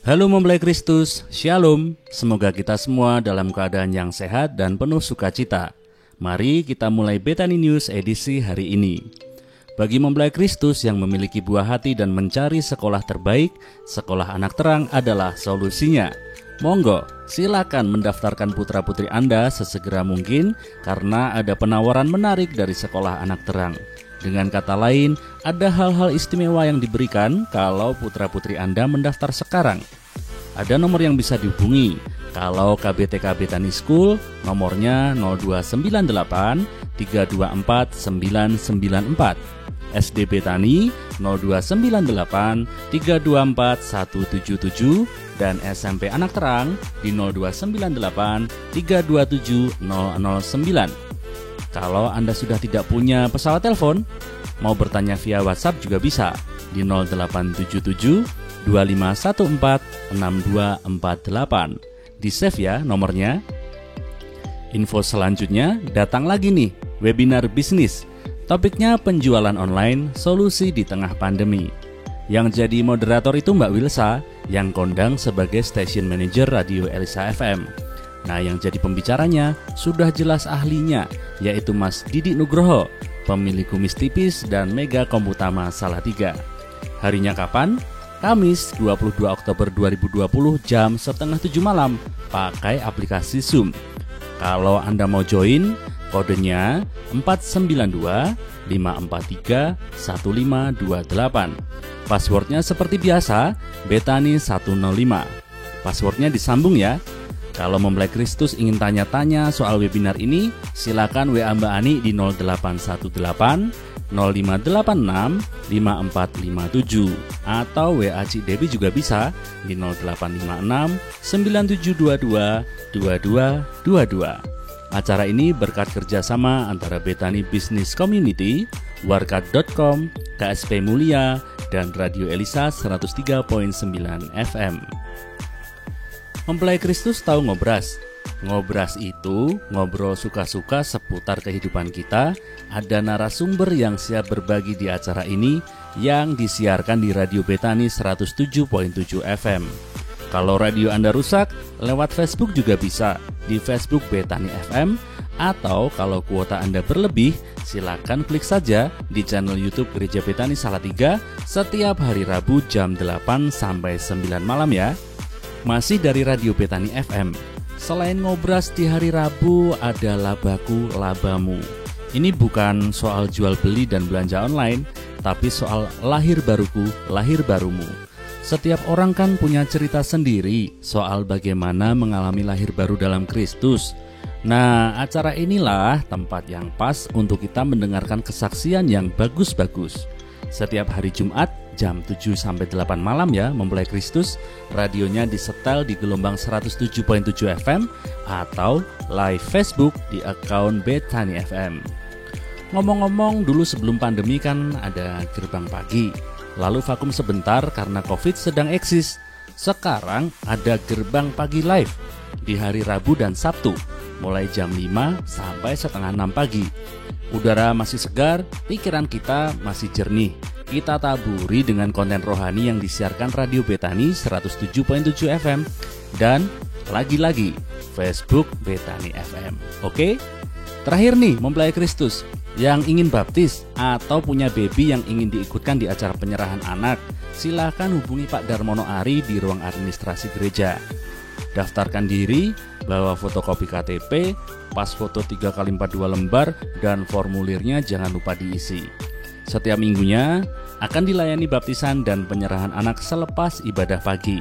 Halo mempelai Kristus, Shalom. Semoga kita semua dalam keadaan yang sehat dan penuh sukacita. Mari kita mulai Betani News edisi hari ini. Bagi mempelai Kristus yang memiliki buah hati dan mencari sekolah terbaik, Sekolah Anak Terang adalah solusinya. Monggo, silakan mendaftarkan putra-putri Anda sesegera mungkin karena ada penawaran menarik dari Sekolah Anak Terang. Dengan kata lain, ada hal-hal istimewa yang diberikan kalau putra-putri Anda mendaftar sekarang. Ada nomor yang bisa dihubungi. Kalau KBTK Betani School, nomornya 0298 324 994. SD Betani 0298 324 177 dan SMP Anak Terang di 0298 327 009. Kalau Anda sudah tidak punya pesawat telepon, mau bertanya via WhatsApp juga bisa di 0877 2514 6248. Di save ya nomornya. Info selanjutnya datang lagi nih, webinar bisnis. Topiknya penjualan online, solusi di tengah pandemi. Yang jadi moderator itu Mbak Wilsa, yang kondang sebagai station manager Radio Elisa FM. Nah, yang jadi pembicaranya sudah jelas ahlinya, yaitu Mas Didi Nugroho, pemilik Kumis Tipis dan Mega Komputama Salatiga. Harinya kapan? Kamis 22 Oktober 2020 jam 6:30 malam, pakai aplikasi Zoom. Kalau Anda mau join, kodenya 492 543 1528. Passwordnya seperti biasa, Betani 105. Passwordnya disambung ya. Kalau mempelai Kristus ingin tanya-tanya soal webinar ini, silakan WA Mbak Ani di 0818 0586 5457 atau WA Cik Debi juga bisa di 0856 9722 2222. Acara ini berkat kerjasama antara Betani Business Community, Warkat.com, KSP Mulia, dan Radio Elisa 103.9 FM. Mempelai Kristus tahu ngobras. Ngobras itu ngobrol suka-suka seputar kehidupan kita. Ada narasumber yang siap berbagi di acara ini yang disiarkan di Radio Betani 107.7 FM. Kalau radio Anda rusak, lewat Facebook juga bisa di Facebook Betani FM. Atau kalau kuota Anda berlebih, silakan klik saja di channel YouTube Gereja Betani Salatiga setiap hari Rabu jam 8 sampai 9 malam ya. Masih dari Radio Betani FM. Selain ngobras di hari Rabu, ada Labaku Labamu. Ini bukan soal jual beli dan belanja online, tapi soal lahir baruku, lahir barumu. Setiap orang kan punya cerita sendiri soal bagaimana mengalami lahir baru dalam Kristus. Nah, acara inilah tempat yang pas untuk kita mendengarkan kesaksian yang bagus-bagus. Setiap hari Jumat jam 7 sampai 8 malam ya, mempelai Kristus. Radionya disetel di gelombang 107.7 FM atau live Facebook di akun Betani FM. Ngomong-ngomong, dulu sebelum pandemi kan ada gerbang pagi, lalu vakum sebentar karena Covid sedang eksis. Sekarang ada gerbang pagi live di hari Rabu dan Sabtu, mulai jam 5 sampai setengah 6 pagi. Udara masih segar, pikiran kita masih jernih. Kita taburi dengan konten rohani yang disiarkan Radio Betani 107.7 FM dan lagi-lagi Facebook Betani FM. Oke? Terakhir nih, mempelai Kristus yang ingin baptis atau punya baby yang ingin diikutkan di acara penyerahan anak, silakan hubungi Pak Darmono Ari di ruang administrasi gereja. Daftarkan diri, bawa fotokopi KTP, pas foto 3x42 lembar, dan formulirnya jangan lupa diisi. Setiap minggunya akan dilayani baptisan dan penyerahan anak selepas ibadah pagi.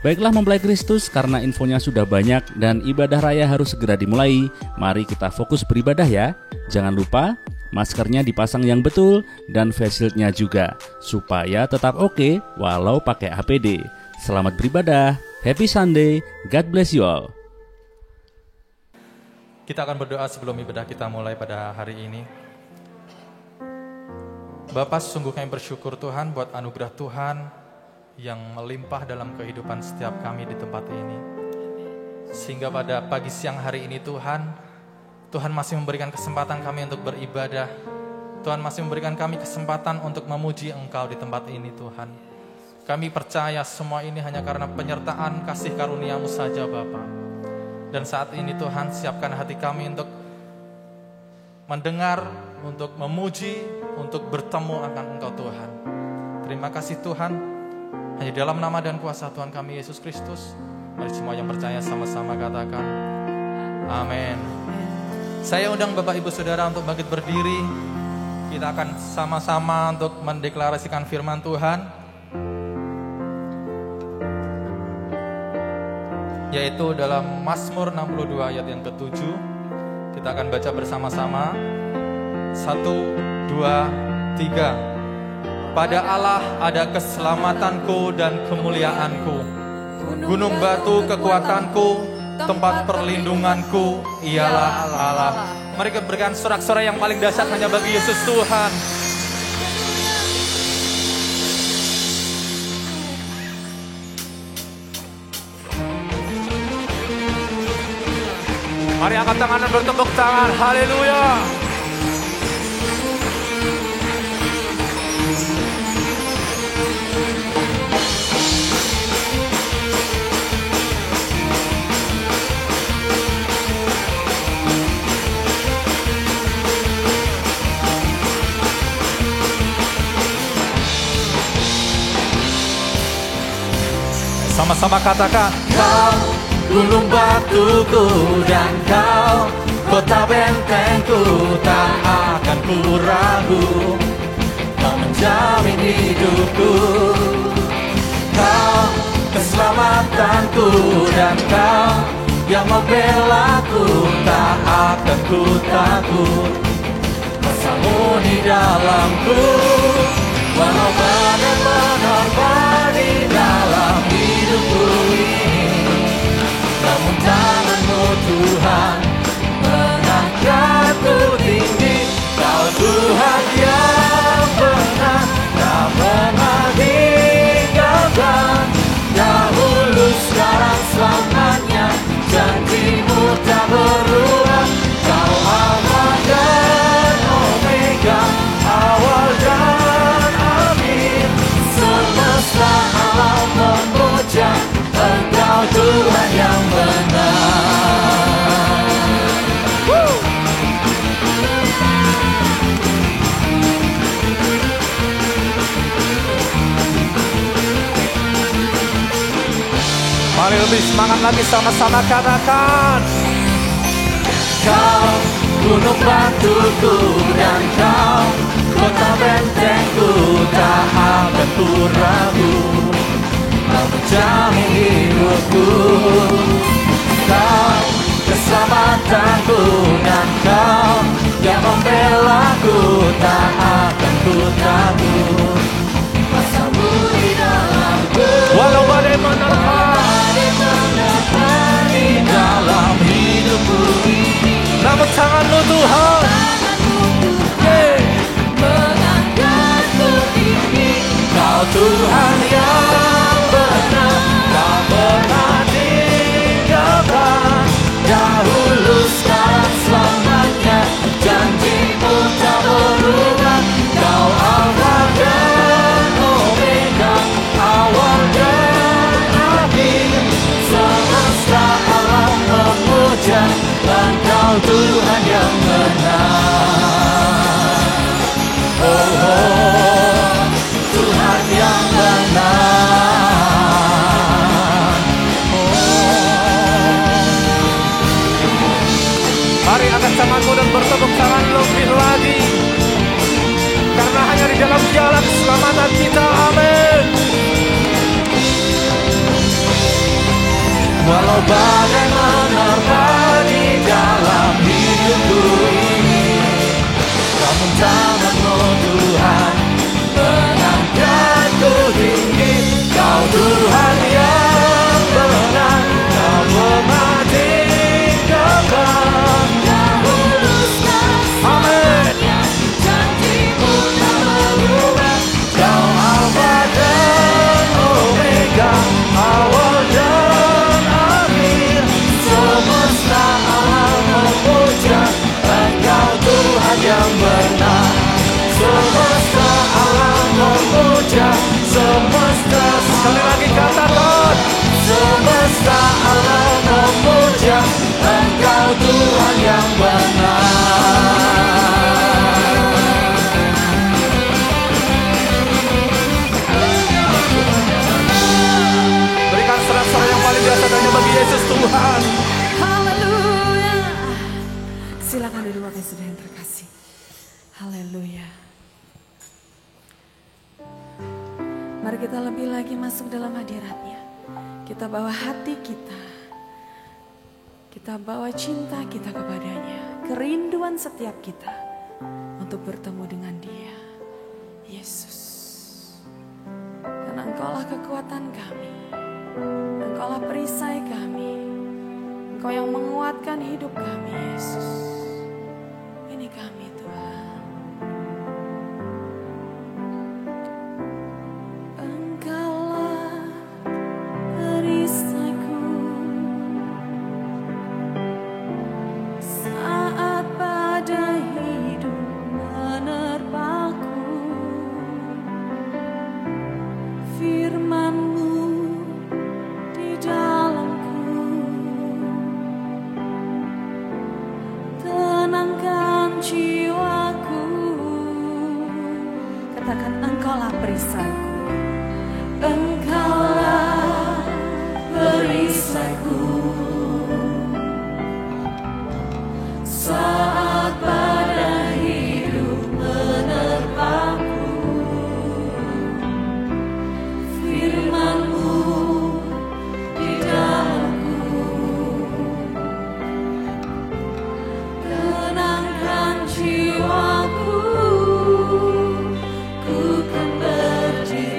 Baiklah mempelai Kristus, karena infonya sudah banyak dan ibadah raya harus segera dimulai, mari kita fokus beribadah ya. Jangan lupa maskernya dipasang yang betul dan face shieldnya juga, supaya tetap oke walau pakai APD. Selamat beribadah, happy Sunday, God bless you all. Kita akan berdoa sebelum ibadah kita mulai pada hari ini. Bapa, sungguh kami bersyukur Tuhan buat anugerah Tuhan yang melimpah dalam kehidupan setiap kami di tempat ini. Sehingga pada pagi siang hari ini Tuhan masih memberikan kesempatan kami untuk beribadah. Tuhan masih memberikan kami kesempatan untuk memuji Engkau di tempat ini Tuhan. Kami percaya semua ini hanya karena penyertaan kasih karunia-Mu saja Bapa. Dan saat ini Tuhan, siapkan hati kami untuk mendengar, untuk memuji, untuk bertemu akan Engkau Tuhan. Terima kasih Tuhan, hanya dalam nama dan kuasa Tuhan kami Yesus Kristus. Mari semua yang percaya sama-sama katakan amin. Saya undang Bapak Ibu Saudara untuk bangkit berdiri. Kita akan sama-sama untuk mendeklarasikan firman Tuhan, yaitu dalam Mazmur 62 ayat yang ke-7. Kita akan baca bersama-sama. 1, 2, 3. Pada Allah ada keselamatanku dan kemuliaanku. Gunung batu kekuatanku, tempat perlindunganku, ialah Allah. Mari kita berikan sorak-sorai yang paling dahsyat hanya bagi Yesus Tuhan. Mari angkat tangan dan bertepuk tangan. Haleluya. Sama-sama katakan, Kau gunung batuku dan Kau kota bentengku, tak akan ku ragu. Kau menjamin hidupku, Kau keselamatanku dan Kau yang membelaku, tak akan ku takut. Kuasa-Mu di dalamku, walau badai menerpa di dalam hidupku ini, namun tangan-Mu Tuhan mengangkatku tinggi. Kau Tuhan yang benar, tak pernah tinggalkan. Dahulu, sekarang, selamanya, janji-Mu tak berubah. Kau Alfa dan Omega, awal dan akhir. Semesta alam memuja Engkau Tuhan yang benar. Mari lebih semangat lagi, sama-sama katakan, Kau gunung batuku dan Kau kota bentengku, tak akan ku ragu. Kau menjamin hidupku, Kau keselamatanku dan Kau yang membelaku, tak akan ku takut. Kuasa-Mu di dalamku, walau badai menerpa di dalam hidupku ini, namun tangan-Mu Tuhan mengangkatku tinggi. Kau Tuhan yang benar, tak pernah tinggalkan. Dahulu, sekarang, selamanya, janji-Mu tak berubah. Kau Alfa dan Omega, awal dan akhir. Semesta alam memuja Engkau Tuhan yang benar. Oh, oh, Tuhan yang benar. Mari angkat tanganmu dan bertepuk tangan lebih lagi, karena hanya di dalam jalan keselamatan kita. Amin. Walau badai menerpa di dalam hidupku ini, namun tangan-Mu Tuhan mengangkatku tinggi. Kau Tuhan yang benar, tak pernah tinggalkan. Dahulu, sekarang, selamanya, janji-Mu tak berubah. Kau Alfa dan Omega, awal dan akhir. Silakan duduk Bapak Saudara yang terkasih. Haleluya. Mari kita lebih lagi masuk dalam hadirat-Nya. Kita bawa hati kita. Kita bawa cinta kita kepadanya. Kerinduan setiap kita untuk bertemu dengan Dia. Yesus. Karena Engkaulah kekuatan kami. Engkaulah perisai kami. Engkau yang menguatkan hidup kami, Yesus. Ini kami, Tuhan. Engkaulah perisaiku saat badai hidup menerpaku. Firman-Mu di dalamku tenangkan jiwaku. Katakan Engkaulah perisaiku. Engkaulah perisaiku saat badai hidup menerpaku. Firman-Mu di dalamku tenangkan jiwaku. Ku kan berdiri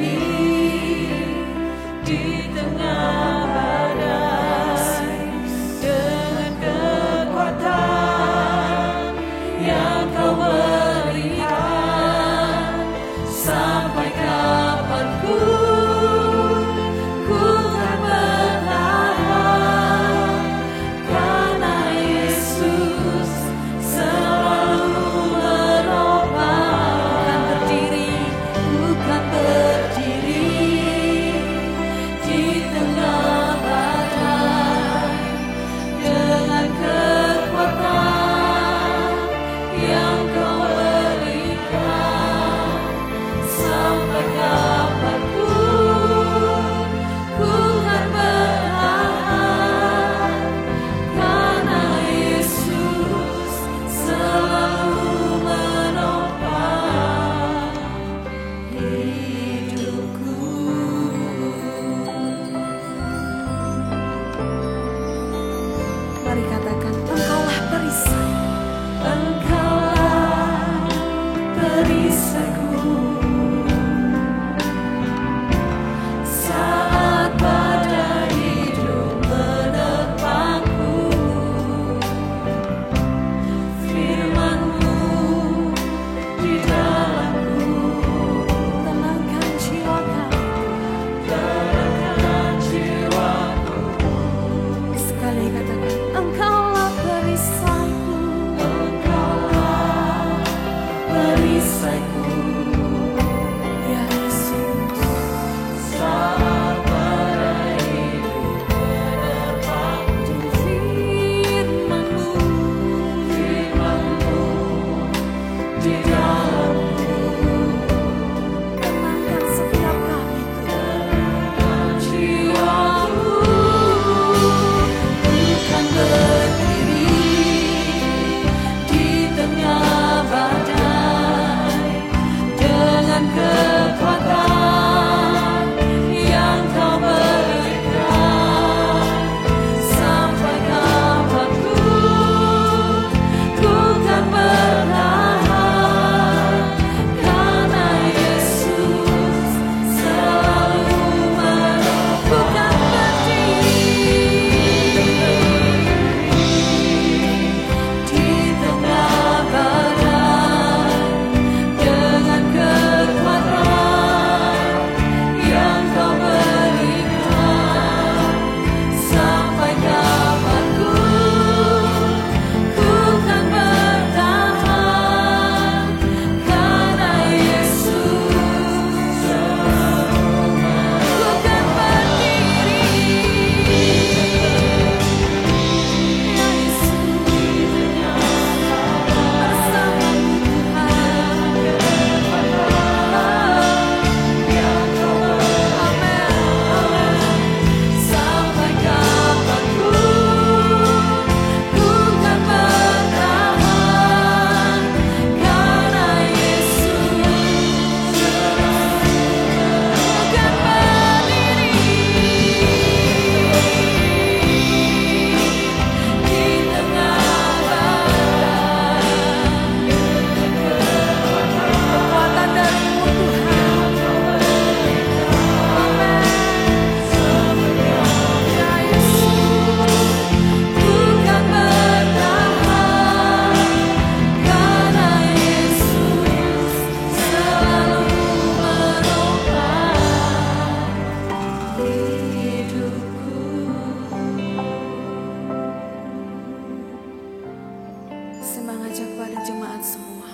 izin mengajak kepada jemaat semua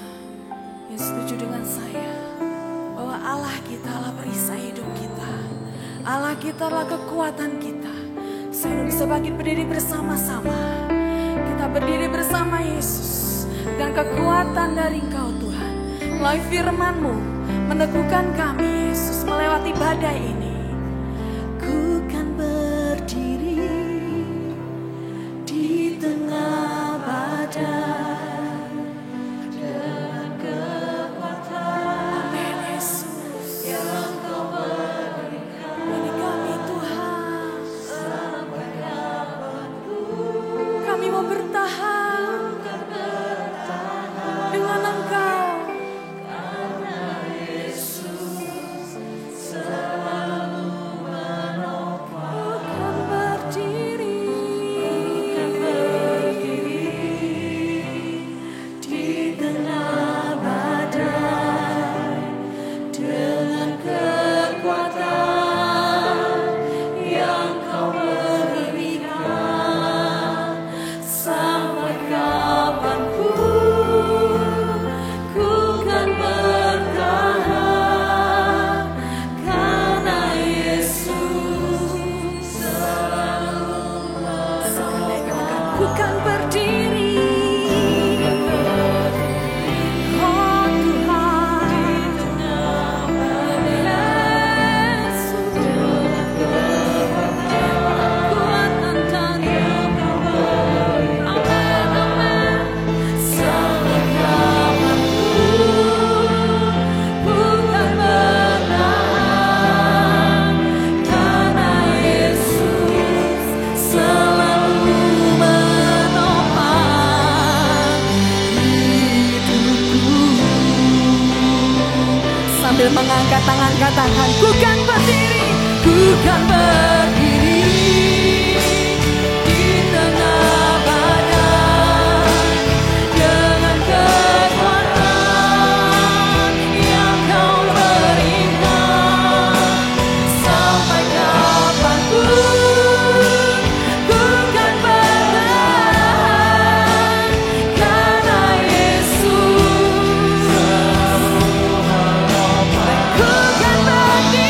yang setuju dengan saya bahwa Allah kita adalah perisai hidup kita. Allah kita adalah kekuatan kita. Saya bisa bangkit berdiri bersama-sama. Kita berdiri bersama Yesus dan kekuatan dari Engkau Tuhan. Melalui firman-Mu meneguhkan kami Yesus melewati badai ini. Ku kan berdiri di tengah badai dengan kekuatan. Amin Yesus yang Kau berikan. Ini kami Tuhan. Sampai kapanpun kami mau bertahan dengan Engkau. Karena Yesus selalu menopang. Ku kan berdiri di tengah badai dengan kekuatan yang Kau berikan. Sampai kapanpun ku kan bertahan karena Yesus selalu menopang. Ku kan berdiri, oh Tuhan, Yesus dengan kekuatan dari Amin, amin. Sampai kapanpun ku kan bertahan karena Yesus selalu menopang hidupku. Sambil mengangkat tangan katakan, ku kan berdiri, ku kan berdiri di tengah badai dengan kekuatan yang Kau berikan. Sampai kapanpun ku kan bertahan karena Yesus selalu menopang. Ku kan berdiri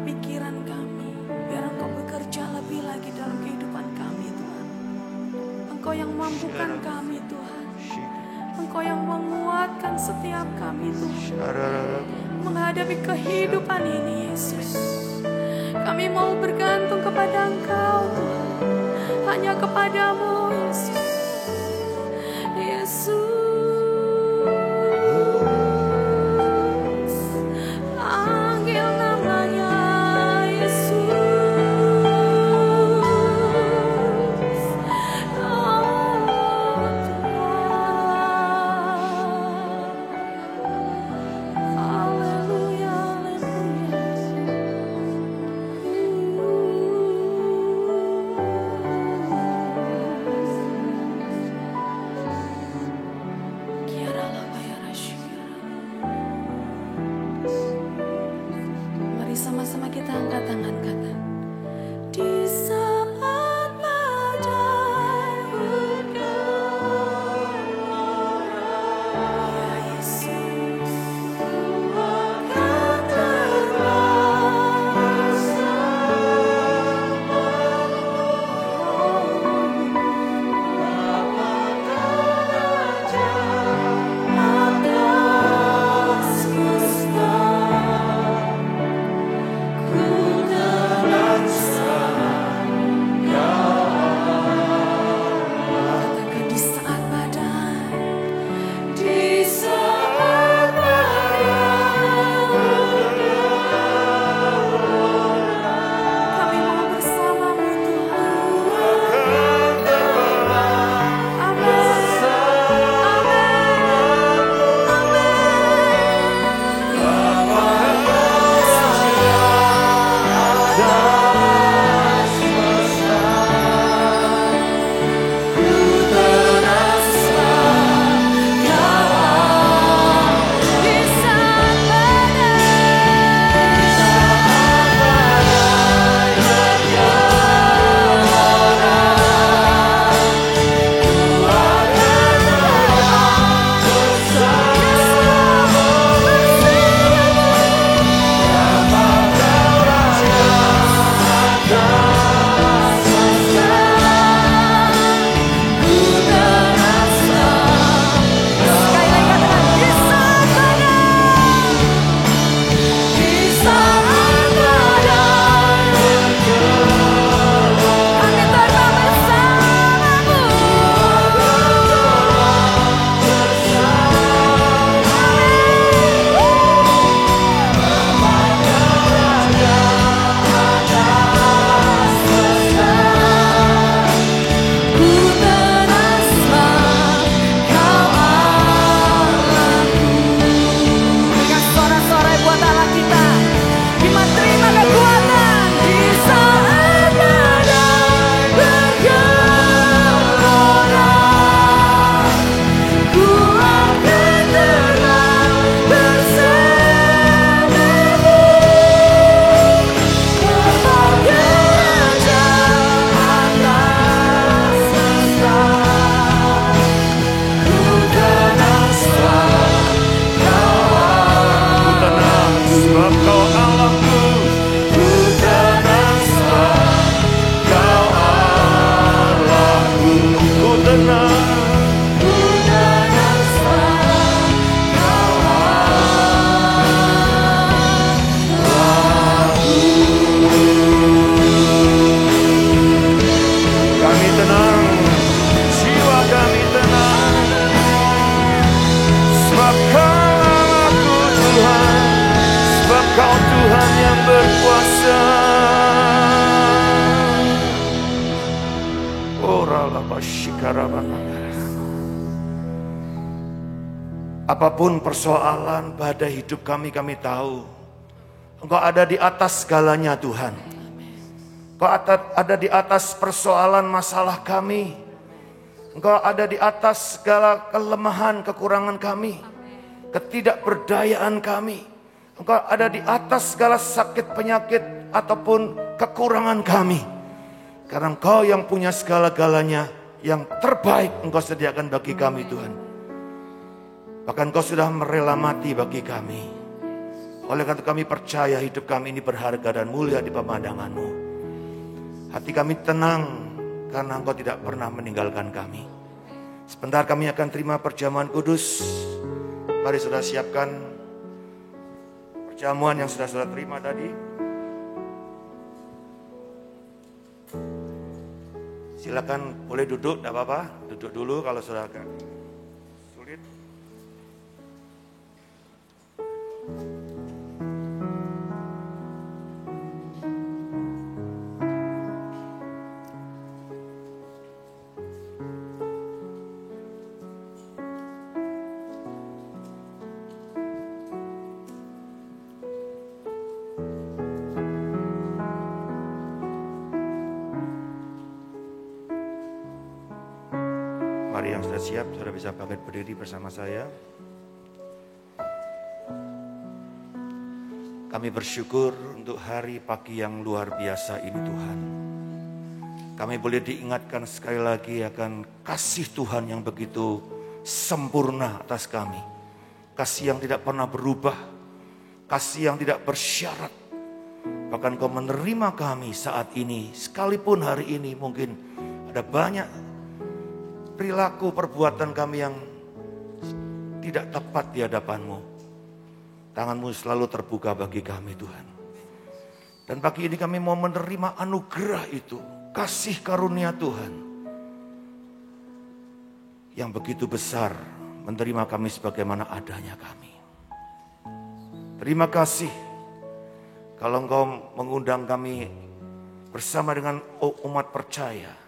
pikiran kami. Biar Engkau bekerja lebih lagi dalam kehidupan kami Tuhan. Engkau yang mampukan kami Tuhan. Engkau yang menguatkan setiap kami Tuhan. Menghadapi kehidupan ini Yesus. Kami mau bergantung kepada Engkau Tuhan. Hanya kepadamu Yesus. Yesus. Apapun persoalan badai hidup kami tahu Engkau ada di atas segalanya Tuhan. Engkau ada di atas persoalan masalah kami. Engkau ada di atas segala kelemahan, kekurangan kami, ketidakberdayaan kami. Engkau ada di atas segala sakit, penyakit, ataupun kekurangan kami. Karena Engkau yang punya segala-galanya, yang terbaik Engkau sediakan bagi kami Tuhan. Bahkan Engkau sudah merela mati bagi kami. Oleh karena kami percaya hidup kami ini berharga dan mulia di pemandangan-Mu. Hati kami tenang karena Engkau tidak pernah meninggalkan kami. Sebentar kami akan terima perjamuan kudus. Mari saudara siapkan perjamuan yang sudah saudara terima tadi. Silakan boleh duduk, tidak apa-apa. Duduk dulu kalau saudara agak sulit. Mari yang sudah siap, sudah bisa bangkit berdiri bersama saya. Kami bersyukur untuk hari pagi yang luar biasa ini Tuhan. Kami boleh diingatkan sekali lagi akan kasih Tuhan yang begitu sempurna atas kami. Kasih yang tidak pernah berubah, kasih yang tidak bersyarat. Bahkan Kau menerima kami saat ini, sekalipun hari ini mungkin ada banyak perilaku perbuatan kami yang tidak tepat di hadapan-Mu. Tangan-Mu selalu terbuka bagi kami Tuhan. Dan pagi ini kami mau menerima anugerah itu, kasih karunia Tuhan yang begitu besar, menerima kami sebagaimana adanya kami. Terima kasih kalau Engkau mengundang kami bersama dengan umat percaya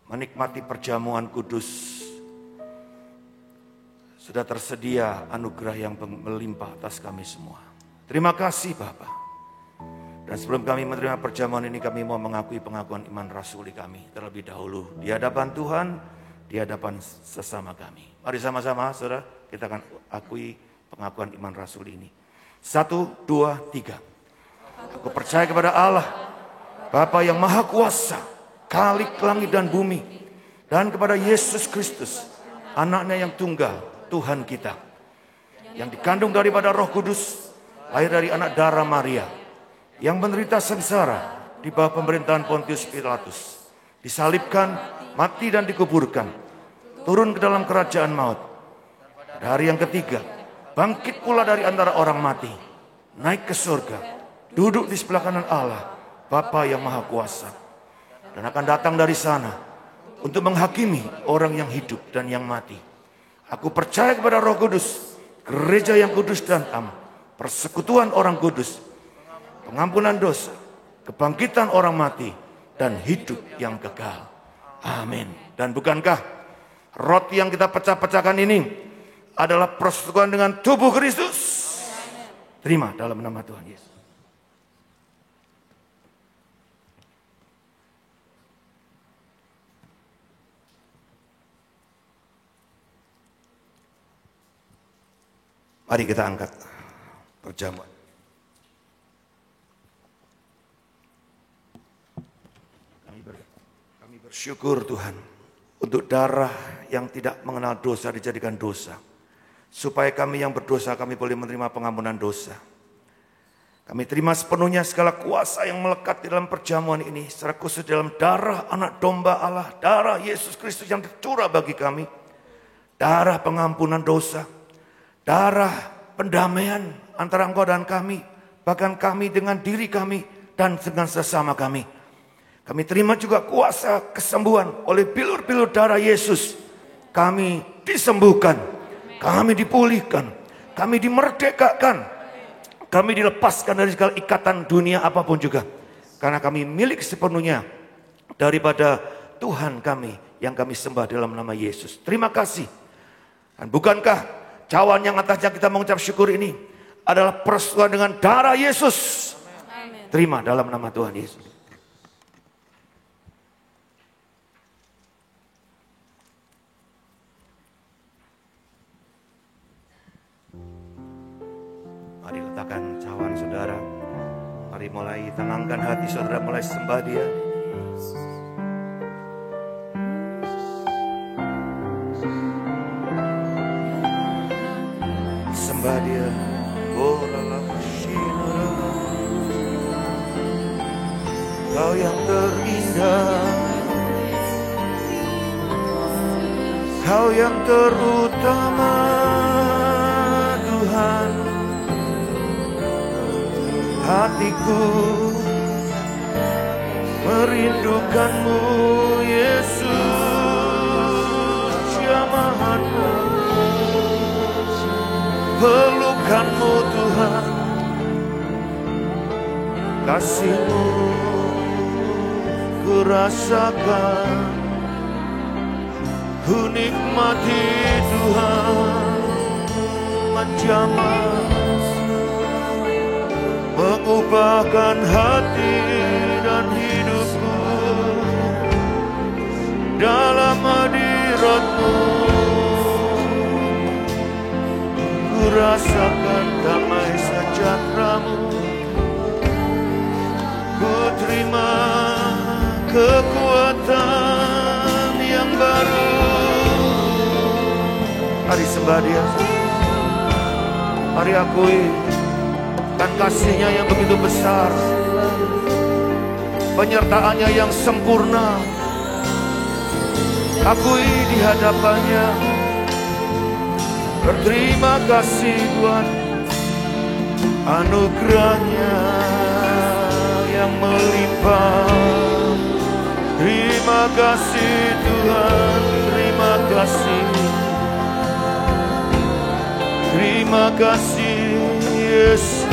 menikmati perjamuan kudus. Sudah tersedia anugerah yang melimpah atas kami semua. Terima kasih Bapa. Dan sebelum kami menerima perjamuan ini, kami mau mengakui pengakuan iman rasuli kami terlebih dahulu di hadapan Tuhan, di hadapan sesama kami. Mari sama-sama saudara, kita akan akui pengakuan iman rasuli ini. 1, 2, 3. Aku percaya kepada Allah, Bapa yang Maha Kuasa, Khalik langit dan bumi, dan kepada Yesus Kristus, anaknya yang tunggal, Tuhan kita, yang dikandung daripada Roh Kudus, lahir dari anak darah Maria, yang menderita sengsara di bawah pemerintahan Pontius Pilatus, disalibkan, mati dan dikuburkan, turun ke dalam kerajaan maut. Pada hari yang ketiga, bangkit pula dari antara orang mati, naik ke surga, duduk di sebelah kanan Allah, Bapa yang Maha Kuasa, dan akan datang dari sana untuk menghakimi orang yang hidup dan yang mati. Aku percaya kepada Roh Kudus, gereja yang kudus dan am, persekutuan orang kudus, pengampunan dosa, kebangkitan orang mati, dan hidup yang kekal. Amin. Dan bukankah roti yang kita pecah-pecahkan ini adalah persekutuan dengan tubuh Kristus? Terima dalam nama Tuhan Yesus. Mari kita angkat perjamuan. Kami bersyukur Tuhan untuk darah yang tidak mengenal dosa dijadikan dosa, supaya kami yang berdosa kami boleh menerima pengampunan dosa. Kami terima sepenuhnya segala kuasa yang melekat di dalam perjamuan ini, secara khusus dalam darah anak domba Allah, darah Yesus Kristus yang tercurah bagi kami, darah pengampunan dosa, darah pendamaian antara Engkau dan kami, bahkan kami dengan diri kami dan dengan sesama kami. Kami terima juga kuasa kesembuhan oleh bilur-bilur darah Yesus. Kami disembuhkan, kami dipulihkan, kami dimerdekakan, kami dilepaskan dari segala ikatan dunia apapun juga. Karena kami milik sepenuhnya daripada Tuhan kami yang kami sembah dalam nama Yesus. Terima kasih. Dan bukankah cawan yang atasnya kita mengucap syukur ini adalah persekutuan dengan darah Yesus? Amen. Terima dalam nama Tuhan Yesus. Mari letakkan cawan saudara. Mari mulai tenangkan hati saudara, mulai sembah Dia. Sembah Dia. Oh, lala. Kau yang terindah, Kau yang terutama Tuhan. Hatiku merindukan-Mu Yesus, jamahanmu, pelukan-Mu Tuhan, kasih-Mu ku rasakan, ku nikmati Tuhan, menjamah, mengubahkan hati dan hidupku dalam hadirat-Mu. Ku rasakan damai sejahtera-Mu, ku terima kekuatan yang baru. Mari sembah Dia, mari akui dan kasih-Nya yang begitu besar, penyertaan-Nya yang sempurna. Akui di hadapan-Nya, berterima kasih buat anugerah-Nya yang melimpah. Terima kasih Tuhan, terima kasih, terima kasih Yesus.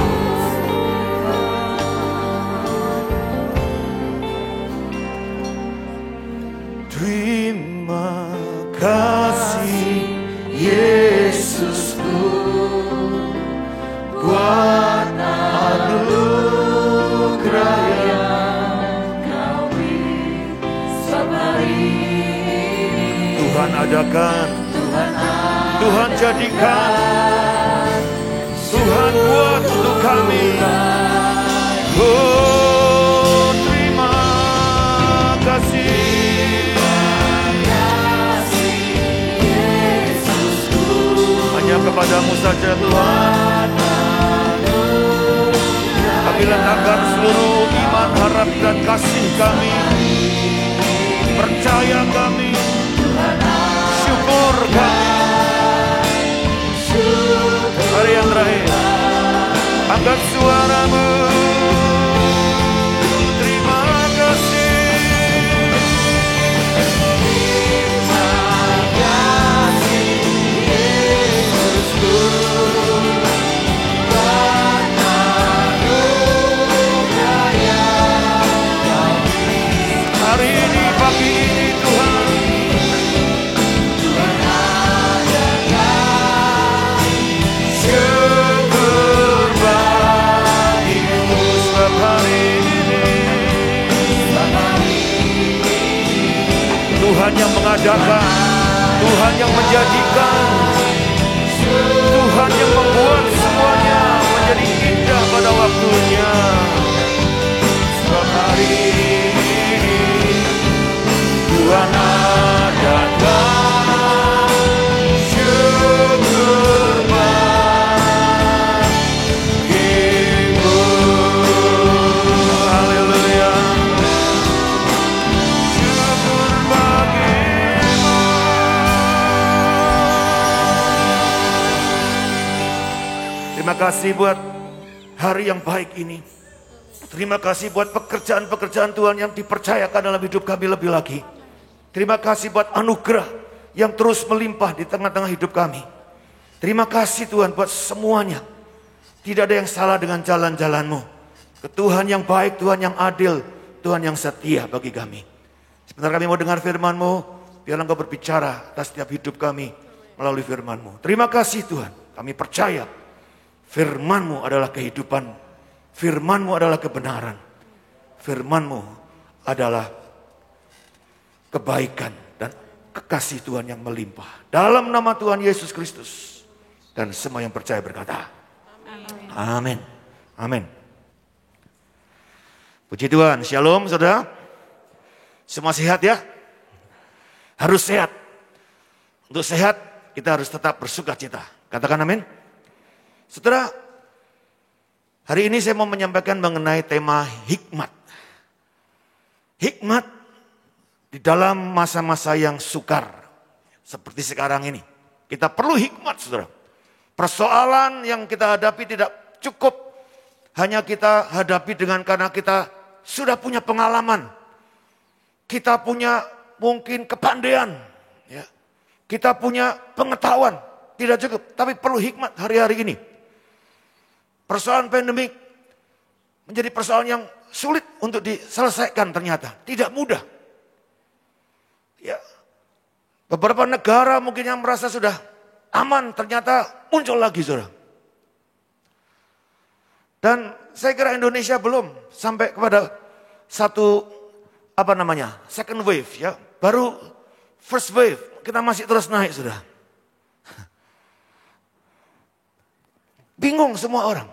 Terima kasih Yesusku buat anugerah yang Kau beri setiap hari. Tuhan adakan, Tuhan jadikan, Tuhan buat untuk kami. Oh, terima kasih. Hanya kepada-Mu saja Tuhan kami letakkan seluruh iman, harap dan kasih kami, percaya kami, syukur kami. Hari yang terakhir, angkat suara-Mu. Terima kasih. Hari ini, pagi ini Tuhan, syukur bagimu setiap hari ini. Tuhan yang mengadakan, Tuhan yang menjadikan, Tuhan yang membuat semuanya menjadi indah pada waktunya. Setiap hari ini Tuhan adakan, syukur bagimu. Haleluya, syukur bagimu. Terima kasih buat hari yang baik ini. Terima kasih buat pekerjaan-pekerjaan Tuhan yang dipercayakan dalam hidup kami lebih lagi. Terima kasih buat anugerah yang terus melimpah di tengah-tengah hidup kami. Terima kasih Tuhan buat semuanya. Tidak ada yang salah dengan jalan-jalan-Mu. Tuhan yang baik, Tuhan yang adil, Tuhan yang setia bagi kami. Sebentar kami mau dengar firman-Mu, biar Engkau berbicara atas setiap hidup kami melalui firman-Mu. Terima kasih Tuhan, kami percaya firman-Mu adalah kehidupan, firman-Mu adalah kebenaran, firman-Mu adalah kebaikan dan kekasih Tuhan yang melimpah. Dalam nama Tuhan Yesus Kristus. Dan semua yang percaya berkata, amin. Amin. Puji Tuhan. Shalom saudara. Semua sehat ya? Harus sehat. Untuk sehat kita harus tetap bersuka cita. Katakan amin. Saudara, hari ini saya mau menyampaikan mengenai tema hikmat. Hikmat di dalam masa-masa yang sukar. Seperti sekarang ini. Kita perlu hikmat, saudara. Persoalan yang kita hadapi tidak cukup hanya kita hadapi dengan karena kita sudah punya pengalaman. Kita punya mungkin kepandaian. Ya. Kita punya pengetahuan. Tidak cukup. Tapi perlu hikmat hari-hari ini. Persoalan pandemik menjadi persoalan yang sulit untuk diselesaikan ternyata. Tidak mudah. Ya. Beberapa negara mungkin yang merasa sudah aman ternyata muncul lagi, saudara. Dan saya kira Indonesia belum sampai kepada satu second wave ya. Baru first wave, kita masih terus naik, saudara. Bingung semua orang.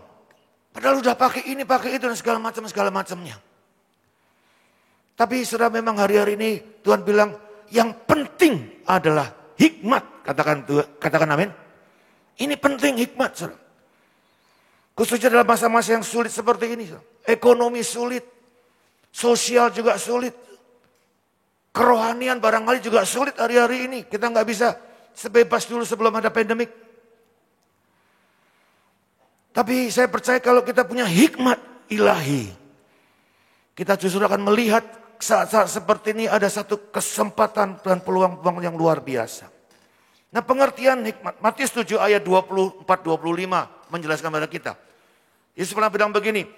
Padahal udah pakai ini, pakai itu dan segala macamnya. Tapi saudara, memang hari-hari ini Tuhan bilang yang penting adalah hikmat. Katakan amin. Ini penting hikmat, saudara. Khususnya dalam masa-masa yang sulit seperti ini. Saudara. Ekonomi sulit. Sosial juga sulit. Kerohanian barangkali juga sulit hari-hari ini. Kita nggak bisa sebebas dulu sebelum ada pandemik. Tapi saya percaya kalau kita punya hikmat ilahi. Kita justru akan melihat saat-saat seperti ini ada satu kesempatan dan peluang-peluang yang luar biasa. Nah, pengertian hikmat. Matius 7 ayat 24-25 menjelaskan kepada kita. Yesus pernah bilang begini.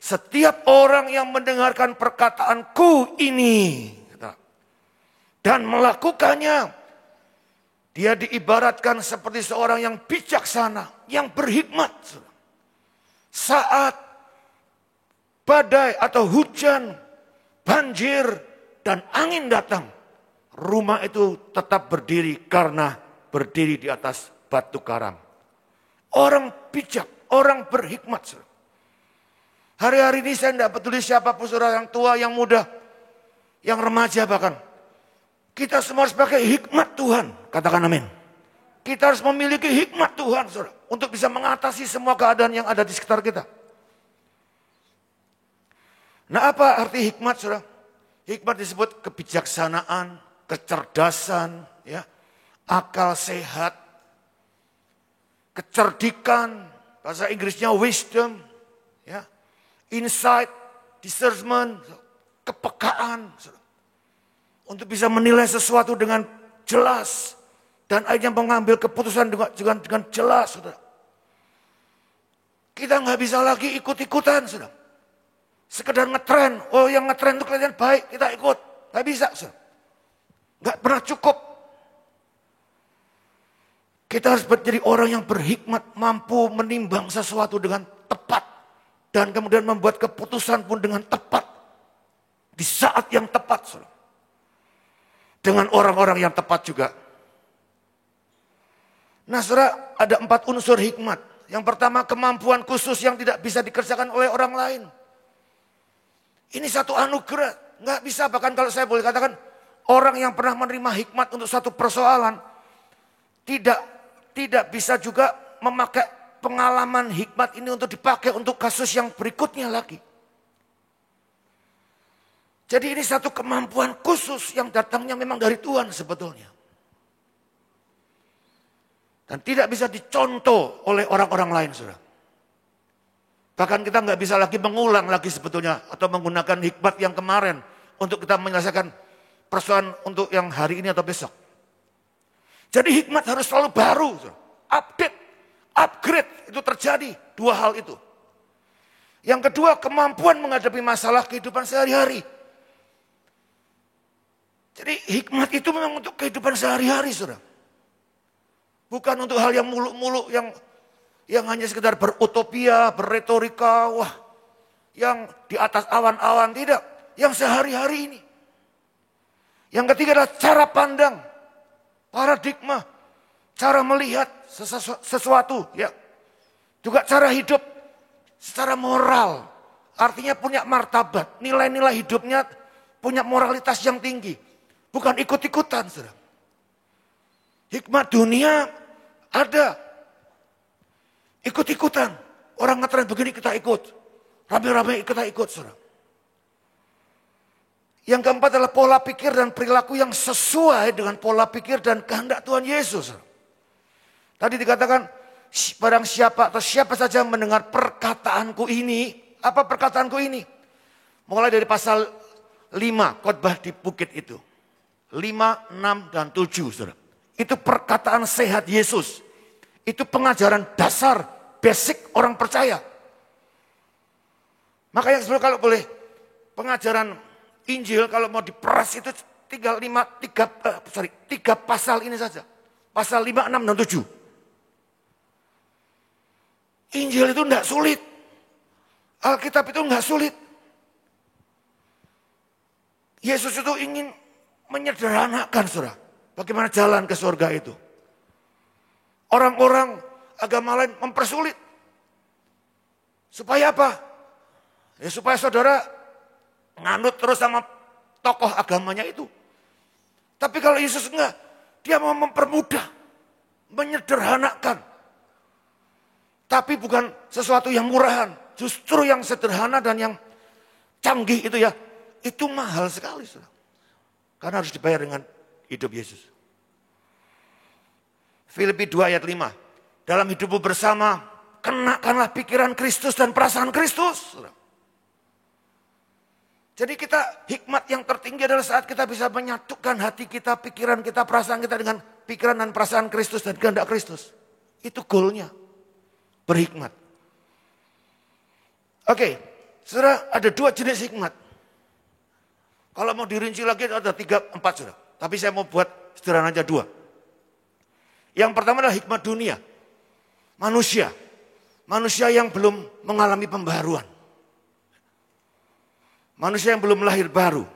Setiap orang yang mendengarkan perkataanku ini dan melakukannya, dia diibaratkan seperti seorang yang bijaksana, yang berhikmat. Saat badai atau hujan, banjir, dan angin datang, rumah itu tetap berdiri karena berdiri di atas batu karang. Orang bijak, orang berhikmat. Hari-hari ini saya tidak peduli siapapun, saudara, yang tua, yang muda, yang remaja bahkan. Kita semua harus pakai hikmat Tuhan, katakan amin. Kita harus memiliki hikmat Tuhan, saudara, untuk bisa mengatasi semua keadaan yang ada di sekitar kita. Nah, apa arti hikmat, saudara? Hikmat disebut kebijaksanaan, kecerdasan, ya, akal sehat, kecerdikan, bahasa Inggrisnya wisdom, ya, insight, discernment, kepekaan, saudara, untuk bisa menilai sesuatu dengan jelas. Dan akhirnya mengambil keputusan dengan jelas, saudara. Kita nggak bisa lagi ikut-ikutan, saudara. Sekedar ngetren, oh yang ngetren itu kelihatan baik, kita ikut. Nggak bisa, saudara. Nggak pernah cukup. Kita harus menjadi orang yang berhikmat, mampu menimbang sesuatu dengan tepat. Dan kemudian membuat keputusan pun dengan tepat. Di saat yang tepat, saudara. Dengan orang-orang yang tepat juga. Nah, saudara, ada 4 unsur hikmat. Yang pertama, kemampuan khusus yang tidak bisa dikerjakan oleh orang lain. Ini satu anugerah. Nggak bisa, bahkan kalau saya boleh katakan, orang yang pernah menerima hikmat untuk satu persoalan, tidak bisa juga memakai pengalaman hikmat ini untuk dipakai untuk kasus yang berikutnya lagi. Jadi ini satu kemampuan khusus yang datangnya memang dari Tuhan sebetulnya. Dan tidak bisa dicontoh oleh orang-orang lain, saudara. Bahkan kita nggak bisa lagi mengulang lagi sebetulnya. Atau menggunakan hikmat yang kemarin untuk kita menyelesaikan persoalan untuk yang hari ini atau besok. Jadi hikmat harus selalu baru, saudara. Update, upgrade, itu terjadi. 2 hal itu. Yang kedua, kemampuan menghadapi masalah kehidupan sehari-hari. Jadi hikmat itu memang untuk kehidupan sehari-hari, saudara. Bukan untuk hal yang muluk-muluk, yang hanya sekedar berutopia, berretorika, wah, yang di atas awan-awan, tidak. Yang sehari-hari ini. Yang ketiga adalah cara pandang, paradigma, cara melihat sesuatu, ya. Juga cara hidup secara moral. Artinya punya martabat, nilai-nilai hidupnya punya moralitas yang tinggi. Bukan ikut-ikutan, saudara. Hikmat dunia ada. Ikut-ikutan. Orang ngetren begini kita ikut. Rame-rame kita ikut, saudara. Yang keempat adalah pola pikir dan perilaku yang sesuai dengan pola pikir dan kehendak Tuhan Yesus. Tadi dikatakan, barang siapa atau siapa saja mendengar perkataanku ini. Apa perkataanku ini? Mulai dari pasal 5 khotbah di bukit itu. 5, 6, dan 7. Saudara. Itu perkataan sehat Yesus. Itu pengajaran dasar, basic orang percaya. Makanya sebenarnya kalau boleh pengajaran Injil kalau mau diperas itu tinggal 3 pasal ini saja. Pasal 5, 6, dan 7. Injil itu tidak sulit. Alkitab itu tidak sulit. Yesus itu ingin menyederhanakan, saudara. Bagaimana jalan ke surga itu. Orang-orang agama lain mempersulit. Supaya apa? Ya supaya saudara nganut terus sama tokoh agamanya itu. Tapi kalau Yesus enggak, dia mau mempermudah, menyederhanakan. Tapi bukan sesuatu yang murahan, justru yang sederhana dan yang canggih itu ya, itu mahal sekali. Karena harus dibayar dengan hidup Yesus. Filipi 2 ayat 5. Dalam hidupmu bersama, kenakanlah pikiran Kristus dan perasaan Kristus. Jadi kita hikmat yang tertinggi adalah saat kita bisa menyatukan hati kita, pikiran kita, perasaan kita dengan pikiran dan perasaan Kristus dan kehendak Kristus. Itu goalnya. Berhikmat. Oke, saudara ada 2 jenis hikmat. Kalau mau dirinci lagi ada 3, 4 saudara. Tapi saya mau buat sederhana aja 2. Yang pertama adalah hikmat dunia. Manusia. Manusia yang belum mengalami pembaharuan. Manusia yang belum lahir baru.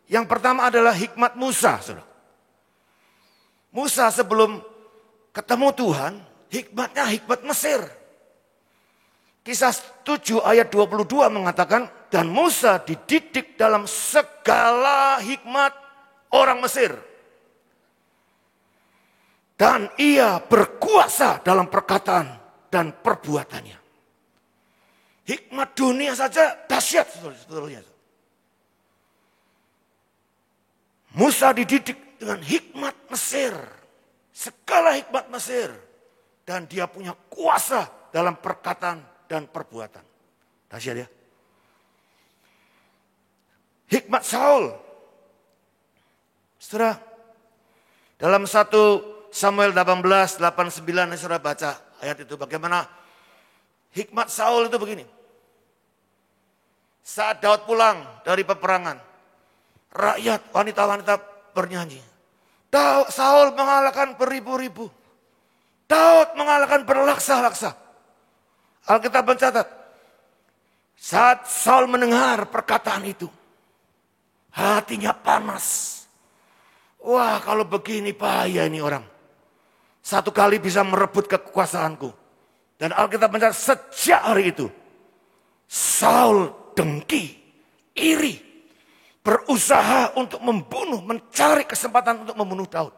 Yang pertama adalah hikmat Musa. Saudara. Musa sebelum ketemu Tuhan, hikmatnya hikmat Mesir. Kisah 7 ayat 22 mengatakan, dan Musa dididik dalam segala hikmat orang Mesir. Dan ia berkuasa dalam perkataan dan perbuatannya. Hikmat dunia saja dahsyat sebetulnya. Musa dididik dengan hikmat Mesir. Segala hikmat Mesir. Dan dia punya kuasa dalam perkataan dan perbuatan. Dahsyat ya. Hikmat Saul. Saudara, dalam 1 Samuel 18, 89, saudara baca ayat itu. Bagaimana hikmat Saul itu begini. Saat Daud pulang dari peperangan, rakyat, wanita-wanita bernyanyi. Saul mengalahkan beribu-ribu. Daud mengalahkan berlaksa-laksa. Alkitab mencatat, saat Saul mendengar perkataan itu, hatinya panas. Wah, kalau begini bahaya ini orang. Satu kali bisa merebut kekuasaanku. Dan Alkitab mencatat sejak hari itu, Saul dengki, iri, berusaha untuk membunuh, mencari kesempatan untuk membunuh Daud.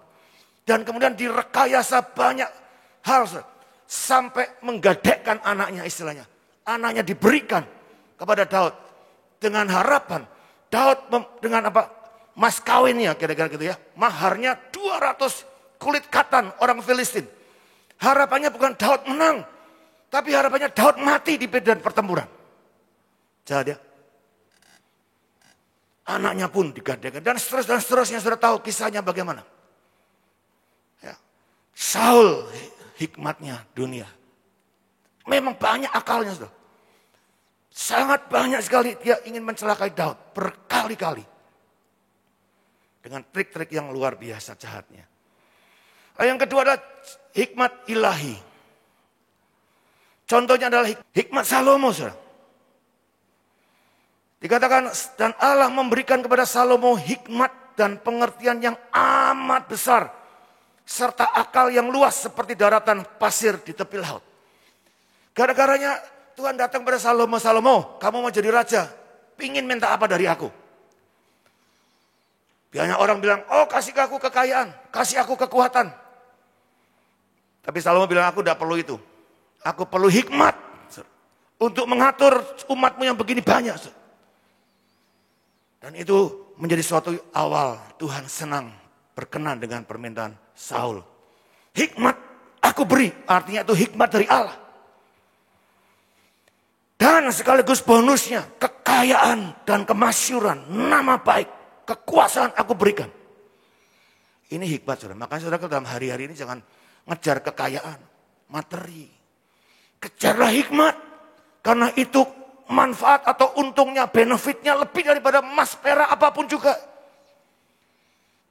Dan kemudian direkayasa banyak hal sampai menggadekkan anaknya istilahnya. Anaknya diberikan kepada Daud dengan harapan Daud dengan apa? Mas kawinnya kira-kira gitu ya. Maharnya 200 kulit katan orang Filistin. Harapannya bukan Daud menang, tapi harapannya Daud mati di medan pertempuran. Jahat ya. Anaknya pun digadaikan dan seterusnya sudah tahu kisahnya bagaimana. Ya. Saul hikmatnya dunia. Memang banyak akalnya sudah. Sangat banyak sekali dia ingin mencelakai Daud berkali-kali. Dengan trik-trik yang luar biasa jahatnya. Yang kedua adalah hikmat ilahi. Contohnya adalah hikmat Salomo. Saudara. Dikatakan dan Allah memberikan kepada Salomo hikmat dan pengertian yang amat besar. Serta akal yang luas seperti daratan pasir di tepi laut. Gara-garanya Tuhan datang pada Salomo, Salomo kamu mau jadi raja. Pingin minta apa dari aku? Banyak orang bilang, oh kasih aku kekayaan, kasih aku kekuatan. Tapi Salomo bilang aku tidak perlu itu. Aku perlu hikmat. Untuk mengatur umatmu yang begini banyak. Dan itu menjadi suatu awal Tuhan senang berkenan dengan permintaan Saul. Hikmat aku beri, artinya itu hikmat dari Allah. Dan sekaligus bonusnya kekayaan dan kemasyuran, nama baik, kekuasaan aku berikan. Ini hikmat saudara. Makanya saudara dalam hari-hari ini jangan ngejar kekayaan, materi. Kejarlah hikmat. Karena itu manfaat atau untungnya, benefitnya lebih daripada emas, perak, apapun juga.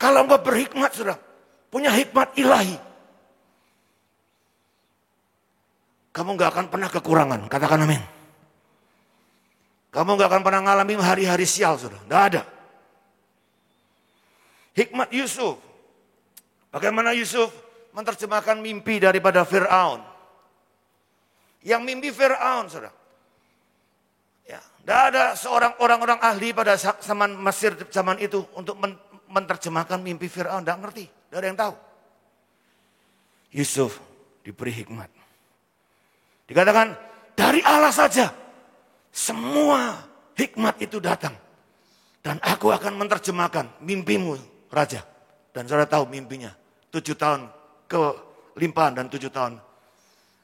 Kalau engkau berhikmat saudara, punya hikmat ilahi. Kamu gak akan pernah kekurangan, katakan amin. Kamu gak akan pernah mengalami hari-hari sial saudara, gak ada. Hikmat Yusuf. Bagaimana Yusuf menerjemahkan mimpi daripada Fir'aun. Yang mimpi Fir'aun saudara. Ya, tidak ada seorang orang-orang ahli pada zaman Mesir zaman itu untuk menerjemahkan mimpi Fir'aun. Tidak ngerti, tidak ada yang tahu. Yusuf diberi hikmat. Dikatakan dari Allah saja semua hikmat itu datang. Dan aku akan menerjemahkan mimpimu Raja. Dan saudara tahu mimpinya 7 tahun kelimpahan dan 7 tahun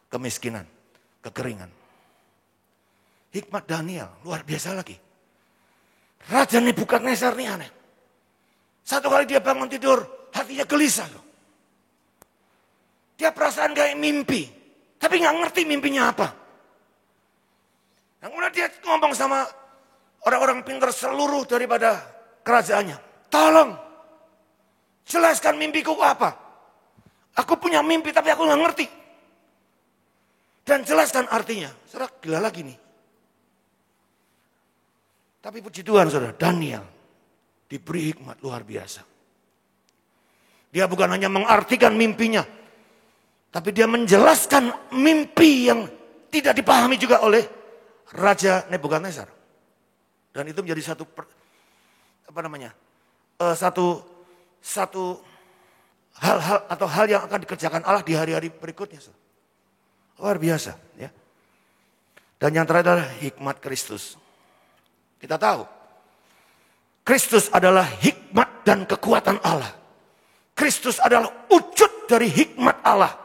kemiskinan, kekeringan. Hikmat Daniel, luar biasa lagi. Raja Nebukadnezar ini aneh. Satu kali dia bangun tidur, hatinya gelisah loh. Dia perasaan kayak mimpi, tapi gak ngerti mimpinya apa. Yang kemudian dia ngomong sama orang-orang pintar seluruh daripada kerajaannya. Tolong, jelaskan mimpiku apa. Aku punya mimpi tapi aku gak ngerti. Dan jelaskan artinya. Saudara gila lagi nih. Tapi puji Tuhan saudara, Daniel diberi hikmat luar biasa. Dia bukan hanya mengartikan mimpinya, tapi dia menjelaskan mimpi yang tidak dipahami juga oleh Raja Nebukadnezar. Dan itu menjadi satu hal-hal atau hal yang akan dikerjakan Allah di hari-hari berikutnya. Luar biasa ya. Dan yang terakhir adalah hikmat Kristus. Kita tahu, Kristus adalah hikmat dan kekuatan Allah. Kristus adalah wujud dari hikmat Allah.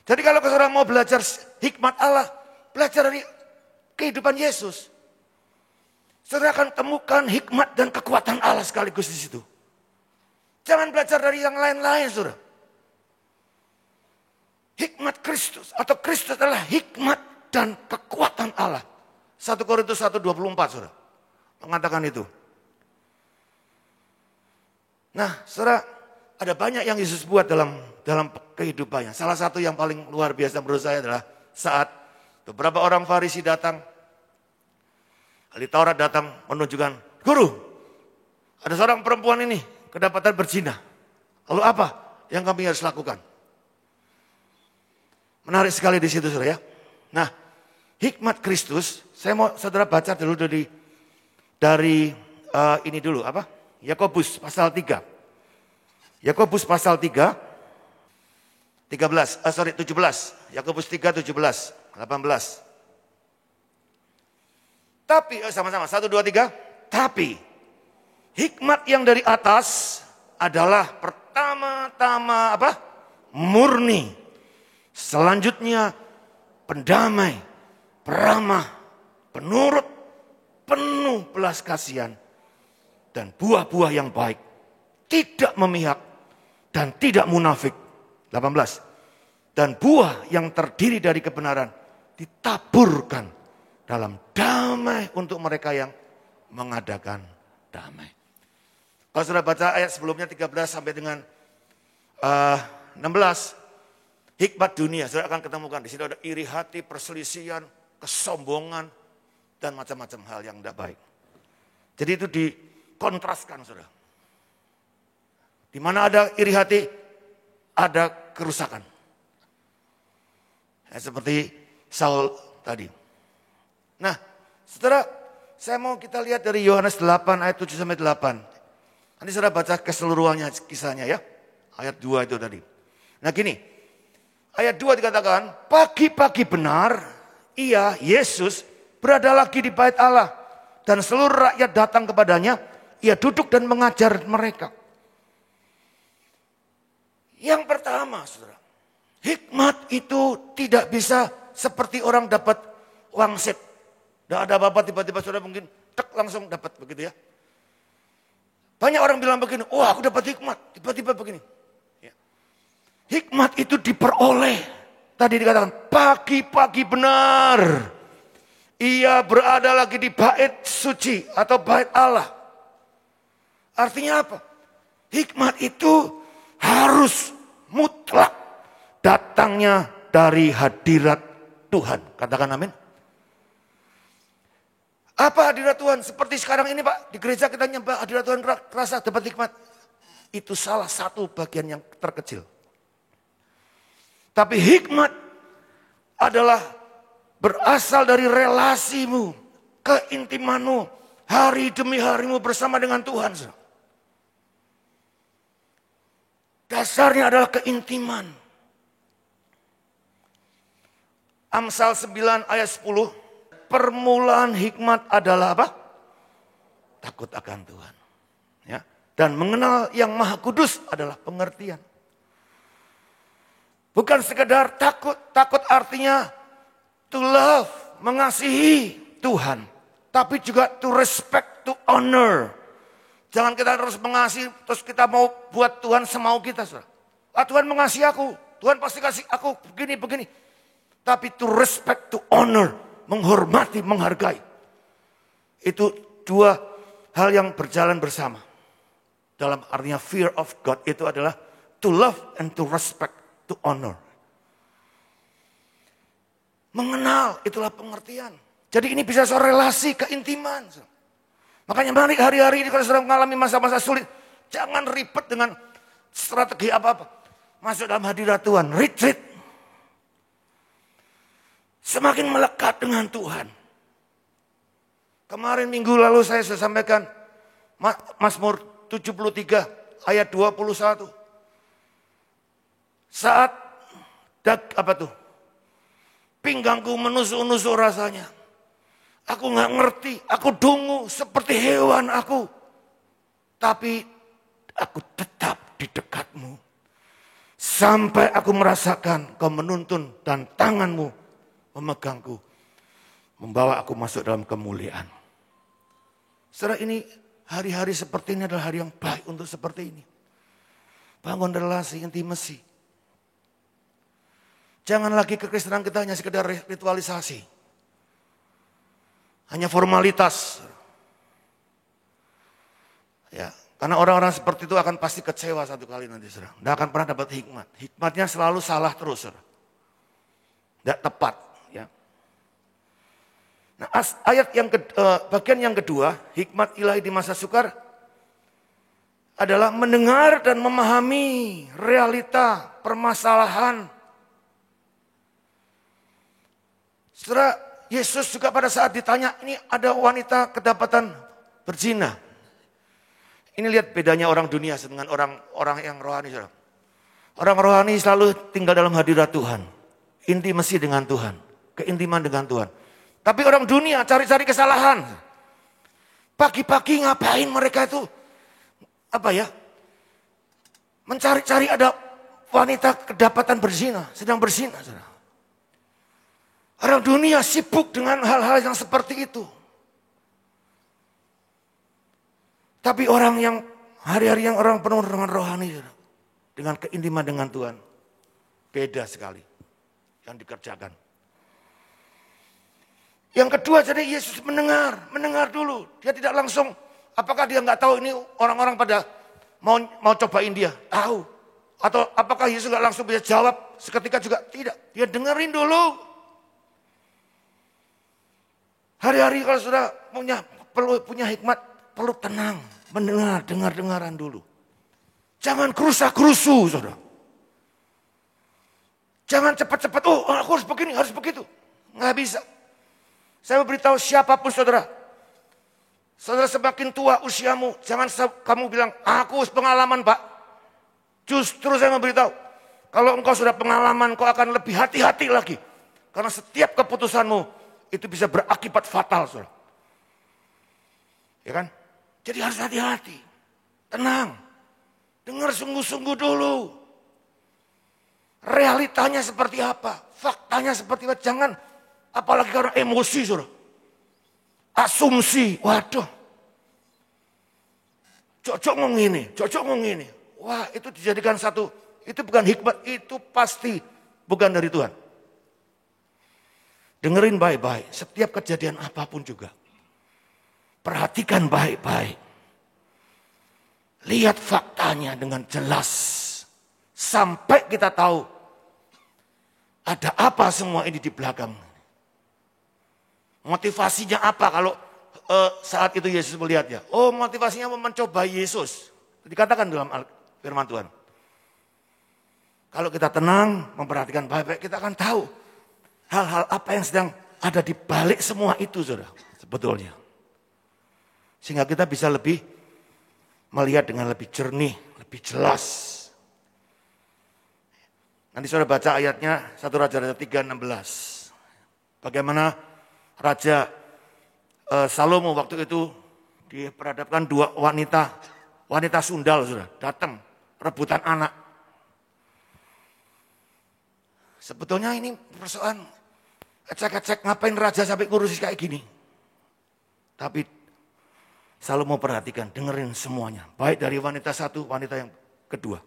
Jadi kalau saudara mau belajar hikmat Allah, belajar dari kehidupan Yesus. Saudara akan temukan hikmat dan kekuatan Allah sekaligus di situ. Jangan belajar dari yang lain-lain, saudara. Hikmat Kristus atau Kristus adalah hikmat dan kekuatan Allah. 1 Korintus 1:24 saudara mengatakan itu. Nah saudara, ada banyak yang Yesus buat dalam kehidupannya. Salah satu yang paling luar biasa menurut saya adalah saat beberapa orang Farisi datang, ahli Taurat datang menunjukkan, Guru, ada seorang perempuan ini kedapatan berzina. Lalu apa yang kami harus lakukan? Menarik sekali di situ saudara ya. Nah, hikmat Kristus, saya mau saudara baca dulu dari ini dulu apa? Yakobus pasal 3. Yakobus pasal 3 17. Yakobus 3 17, 18. Tapi sama-sama 1 2 3. Tapi hikmat yang dari atas adalah pertama-tama apa? Murni. Selanjutnya pendamai, peramah, penurut, penuh belas kasihan, dan buah-buah yang baik, tidak memihak dan tidak munafik. 18. Dan buah yang terdiri dari kebenaran ditaburkan dalam damai untuk mereka yang mengadakan damai. Kalau sudah baca ayat sebelumnya 13 sampai dengan 16, hikmat dunia, saudara akan ketemukan di situ ada iri hati, perselisihan, kesombongan, dan macam-macam hal yang tidak baik. Jadi itu dikontraskan, saudara. Di mana ada iri hati, ada kerusakan. Ya, seperti Saul tadi. Nah, saudara, saya mau kita lihat dari Yohanes 8 ayat 7 sampai 8. Nanti saudara baca keseluruhannya kisahnya ya. Ayat 2 itu tadi. Nah gini, ayat 2 dikatakan, pagi-pagi benar, ia, Yesus, berada lagi di bait Allah. Dan seluruh rakyat datang kepadanya, ia duduk dan mengajar mereka. Yang pertama, saudara, hikmat itu tidak bisa seperti orang dapat wangsit. Tidak ada apa-apa tiba-tiba saudara mungkin tek langsung dapat begitu ya. Banyak orang bilang begini, wah aku dapat hikmat, tiba-tiba begini. Ya. Hikmat itu diperoleh. Tadi dikatakan pagi-pagi benar. Ia berada lagi di bait suci atau bait Allah. Artinya apa? Hikmat itu harus mutlak datangnya dari hadirat Tuhan. Katakan amin. Apa hadirat Tuhan? Seperti sekarang ini Pak, di gereja kita nyembah hadirat Tuhan rasa dapat hikmat. Itu salah satu bagian yang terkecil. Tapi hikmat adalah berasal dari relasimu, keintimanmu, hari demi harimu bersama dengan Tuhan. Dasarnya adalah keintiman. Amsal 9 ayat 10. Permulaan hikmat adalah apa? Takut akan Tuhan. Ya. Dan mengenal yang maha kudus adalah pengertian. Bukan sekedar takut. Takut artinya to love, mengasihi Tuhan. Tapi juga to respect, to honor. Jangan kita terus mengasihi, terus kita mau buat Tuhan semau kita. Tuhan mengasihi aku, Tuhan pasti kasih aku begini. Tapi to respect, to honor, menghormati, menghargai. Itu dua hal yang berjalan bersama. Dalam artinya fear of God itu adalah to love and to respect, to honor. Mengenal, itulah pengertian. Jadi ini bisa soal relasi, keintiman. Makanya mari hari-hari ini kalau sedang mengalami masa-masa sulit, jangan ribet dengan strategi apa-apa. Masuk dalam hadirat Tuhan, retreat. Semakin melekat dengan Tuhan. Kemarin minggu lalu saya sudah sampaikan Mazmur 73 ayat 21. Saat pinggangku menusuk-nusuk rasanya. Aku gak ngerti, aku dungu seperti hewan aku. Tapi aku tetap di dekatmu. Sampai aku merasakan kau menuntun dan tanganmu memegangku, membawa aku masuk dalam kemuliaan. Setelah ini, hari-hari seperti ini adalah hari yang baik untuk seperti ini. Bangun relasi, intimasi. Jangan lagi kekristenan kita hanya sekedar ritualisasi. Hanya formalitas. Ya, karena orang-orang seperti itu akan pasti kecewa satu kali nanti, saudara. Tidak akan pernah dapat hikmat. Hikmatnya selalu salah terus, saudara. Tidak tepat. Nah, ayat bagian yang kedua, hikmat ilahi di masa sukar adalah mendengar dan memahami realita permasalahan. Setelah Yesus juga pada saat ditanya, ini ada wanita kedapatan berzina. Ini lihat bedanya orang dunia dengan orang yang rohani. Orang rohani selalu tinggal dalam hadirat Tuhan, intimasi dengan Tuhan, keintiman dengan Tuhan. Tapi orang dunia cari-cari kesalahan. Pagi-pagi ngapain mereka itu? Mencari-cari ada wanita kedapatan berzina, sedang berzina. Orang dunia sibuk dengan hal-hal yang seperti itu. Tapi orang yang hari-hari yang orang penuh dengan rohani, dengan keintiman dengan Tuhan, beda sekali yang dikerjakan. Yang kedua, jadi Yesus mendengar dulu. Dia tidak langsung, apakah dia nggak tahu ini orang-orang pada mau cobain dia? Tahu. Atau apakah Yesus nggak langsung bisa jawab seketika juga? Tidak. Dia dengerin dulu. Hari-hari kalau sudah punya hikmat, perlu tenang. Dengar-dengaran dulu. Jangan kerusa-kerusu, saudara. Jangan cepat-cepat, aku harus begini, harus begitu. Nggak bisa. Saya beritahu siapapun saudara. Saudara semakin tua usiamu, jangan kamu bilang, aku pengalaman Pak. Justru saya memberitahu, kalau engkau sudah pengalaman, engkau akan lebih hati-hati lagi. Karena setiap keputusanmu, itu bisa berakibat fatal, saudara. Ya kan? Jadi harus hati-hati. Tenang. Dengar sungguh-sungguh dulu. Realitanya seperti apa? Faktanya seperti apa? Jangan, apalagi karena emosi, saudara. Asumsi, waduh. Cocok ngomong ini. Wah, itu dijadikan satu, itu bukan hikmat, itu pasti bukan dari Tuhan. Dengerin baik-baik, setiap kejadian apapun juga. Perhatikan baik-baik. Lihat faktanya dengan jelas. Sampai kita tahu ada apa semua ini di belakang. Motivasinya apa kalau saat itu Yesus melihatnya? Oh, motivasinya mencoba Yesus. Dikatakan dalam firman Tuhan. Kalau kita tenang, memperhatikan baik-baik, kita akan tahu hal-hal apa yang sedang ada di balik semua itu, saudara. Sebetulnya. Sehingga kita bisa lebih melihat dengan lebih jernih, lebih jelas. Nanti saudara baca ayatnya 1 Raja-Raja 3:16. Bagaimana Raja Salomo waktu itu diperhadapkan dua wanita sundal, saudara, datang rebutan anak. Sebetulnya ini persoalan ecek-ecek, ngapain raja sampai ngurusin kayak gini. Tapi Salomo perhatikan, dengerin semuanya. Baik dari wanita satu, wanita yang kedua.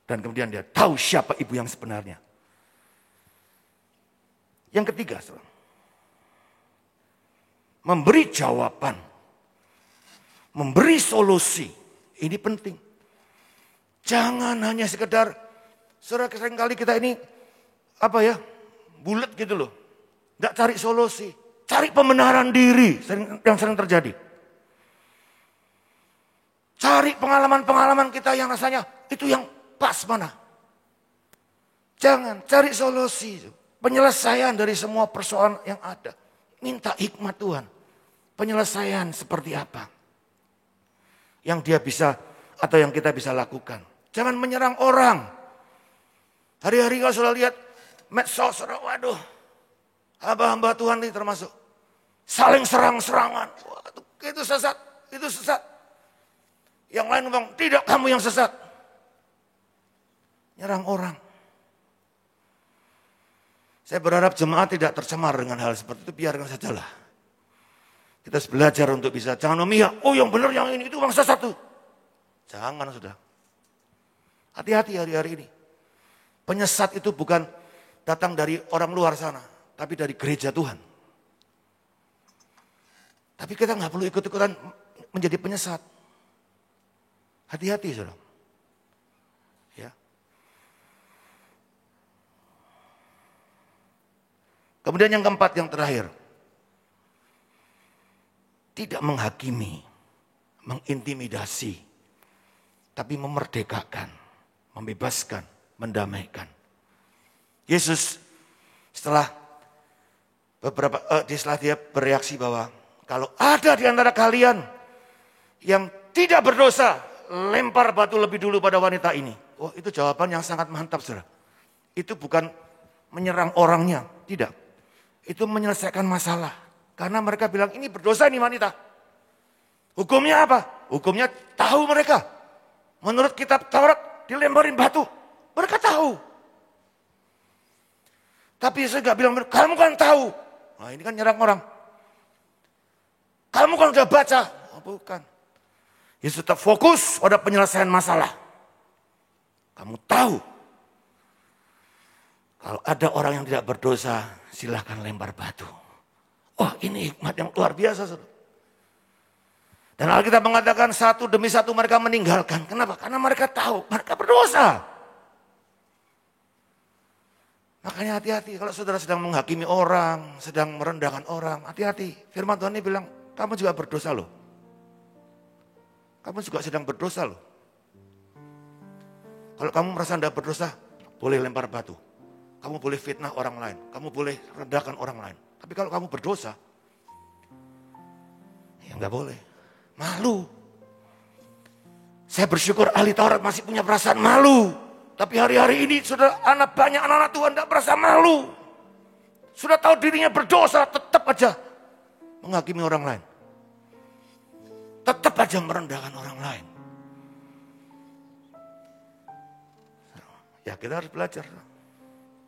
Dan kemudian dia tahu siapa ibu yang sebenarnya. Yang ketiga, saudara, memberi jawaban. Memberi solusi. Ini penting. Jangan hanya sekedar, saudara, seringkali kita ini, bulat gitu loh. Nggak cari solusi. Cari pembenaran diri yang sering terjadi. Cari pengalaman-pengalaman kita yang rasanya itu yang pas mana. Jangan, cari solusi. Penyelesaian dari semua persoalan yang ada. Minta hikmat Tuhan. Penyelesaian seperti apa. Yang dia bisa atau yang kita bisa lakukan. Jangan menyerang orang. Hari-hari kalau sudah lihat medsos, waduh. Hamba-hamba Tuhan ini termasuk. Saling serang-serangan. Waduh, itu sesat, itu sesat. Yang lain ngomong, tidak, kamu yang sesat. Nyerang orang. Saya berharap jemaat tidak tercemar dengan hal seperti itu, biarkan sajalah. Kita harus belajar untuk bisa, jangan memihak, oh yang benar yang ini, itu orang sesat tuh. Jangan, sudah. Hati-hati hari-hari ini. Penyesat itu bukan datang dari orang luar sana, tapi dari gereja Tuhan. Tapi kita nggak perlu ikut-ikutan menjadi penyesat. Hati-hati, saudara. Ya. Kemudian yang keempat, yang terakhir. Tidak menghakimi, mengintimidasi, tapi memerdekakan, membebaskan, mendamaikan. Yesus setelah dia bereaksi bahwa kalau ada di antara kalian yang tidak berdosa, lempar batu lebih dulu pada wanita ini. Oh, itu jawaban yang sangat mantap, saudara. Itu bukan menyerang orangnya, tidak. Itu menyelesaikan masalah. Karena mereka bilang, ini berdosa ini wanita. Hukumnya apa? Hukumnya tahu mereka. Menurut kitab Taurat, dilemparin batu. Mereka tahu. Tapi Yesus gak bilang, kamu kan tahu. Nah, ini kan nyerang orang. Kamu kan udah baca. Oh, bukan. Yesus tetap fokus pada penyelesaian masalah. Kamu tahu. Kalau ada orang yang tidak berdosa, silahkan lempar batu. Oh, ini hikmat yang luar biasa, saudara. Dan Alkitab mengatakan satu demi satu mereka meninggalkan. Kenapa? Karena mereka tahu mereka berdosa. Makanya hati-hati kalau saudara sedang menghakimi orang, sedang merendahkan orang, hati-hati. Firman Tuhan ini bilang, kamu juga berdosa loh. Kamu juga sedang berdosa loh. Kalau kamu merasa tidak berdosa, boleh lempar batu. Kamu boleh fitnah orang lain. Kamu boleh rendahkan orang lain. Tapi kalau kamu berdosa, ya nggak boleh. Malu. Saya bersyukur ahli Taurat masih punya perasaan malu. Tapi hari-hari ini sudah banyak anak-anak Tuhan tidak merasa malu. Sudah tahu dirinya berdosa, tetap aja menghakimi orang lain. Tetap Tetap aja merendahkan orang lain. Ya kita harus belajar.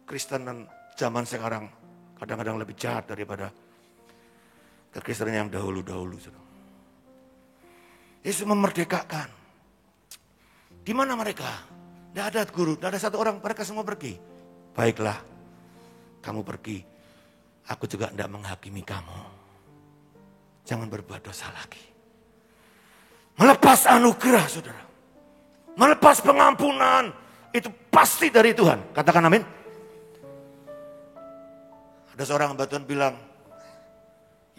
Kristen dan zaman sekarang kadang-kadang lebih jahat daripada kekristenan yang dahulu-dahulu. Yesus memerdekakan. Di mana mereka? Tidak ada guru, tidak ada satu orang, mereka semua pergi. Baiklah, kamu pergi. Aku juga tidak menghakimi kamu. Jangan berbuat dosa lagi. Melepas anugerah, saudara. Melepas pengampunan. Itu pasti dari Tuhan. Katakan amin. Ada seorang hamba Tuhan bilang,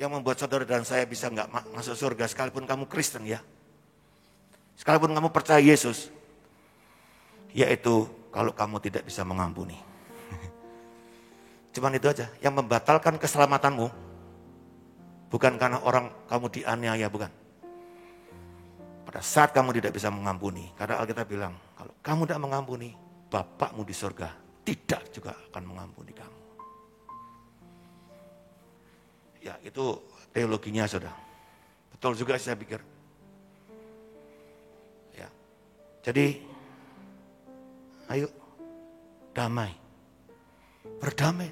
yang membuat saudara dan saya bisa nggak masuk surga sekalipun kamu Kristen ya. Sekalipun kamu percaya Yesus. Yaitu kalau kamu tidak bisa mengampuni. Cuman itu aja. Yang membatalkan keselamatanmu. Bukan karena orang kamu dianiaya, bukan. Pada saat kamu tidak bisa mengampuni. Karena Alkitab bilang, kalau kamu tidak mengampuni, Bapakmu di surga tidak juga akan mengampuni kamu. Ya itu teologinya saudara. Betul juga saya pikir. Ya. Jadi ayo damai. Berdamai.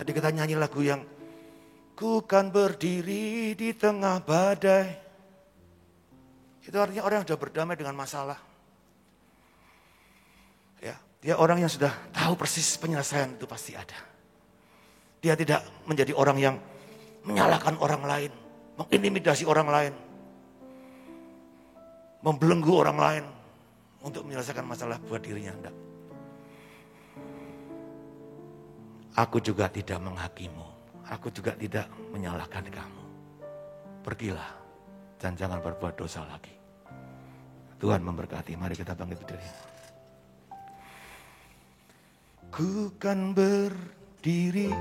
Tadi kita nyanyi lagu yang ku kan berdiri di tengah badai. Itu artinya orang yang sudah berdamai dengan masalah. Ya, dia orang yang sudah tahu persis penyelesaian itu pasti ada. Dia tidak menjadi orang yang menyalahkan orang lain, mengintimidasi orang lain, membelenggu orang lain untuk menyelesaikan masalah buat dirinya. Enggak. Aku juga tidak menghakimu, aku juga tidak menyalahkan kamu. Pergilah dan jangan berbuat dosa lagi. Tuhan memberkati, mari kita bangkit berdiri. Ku kan berdiri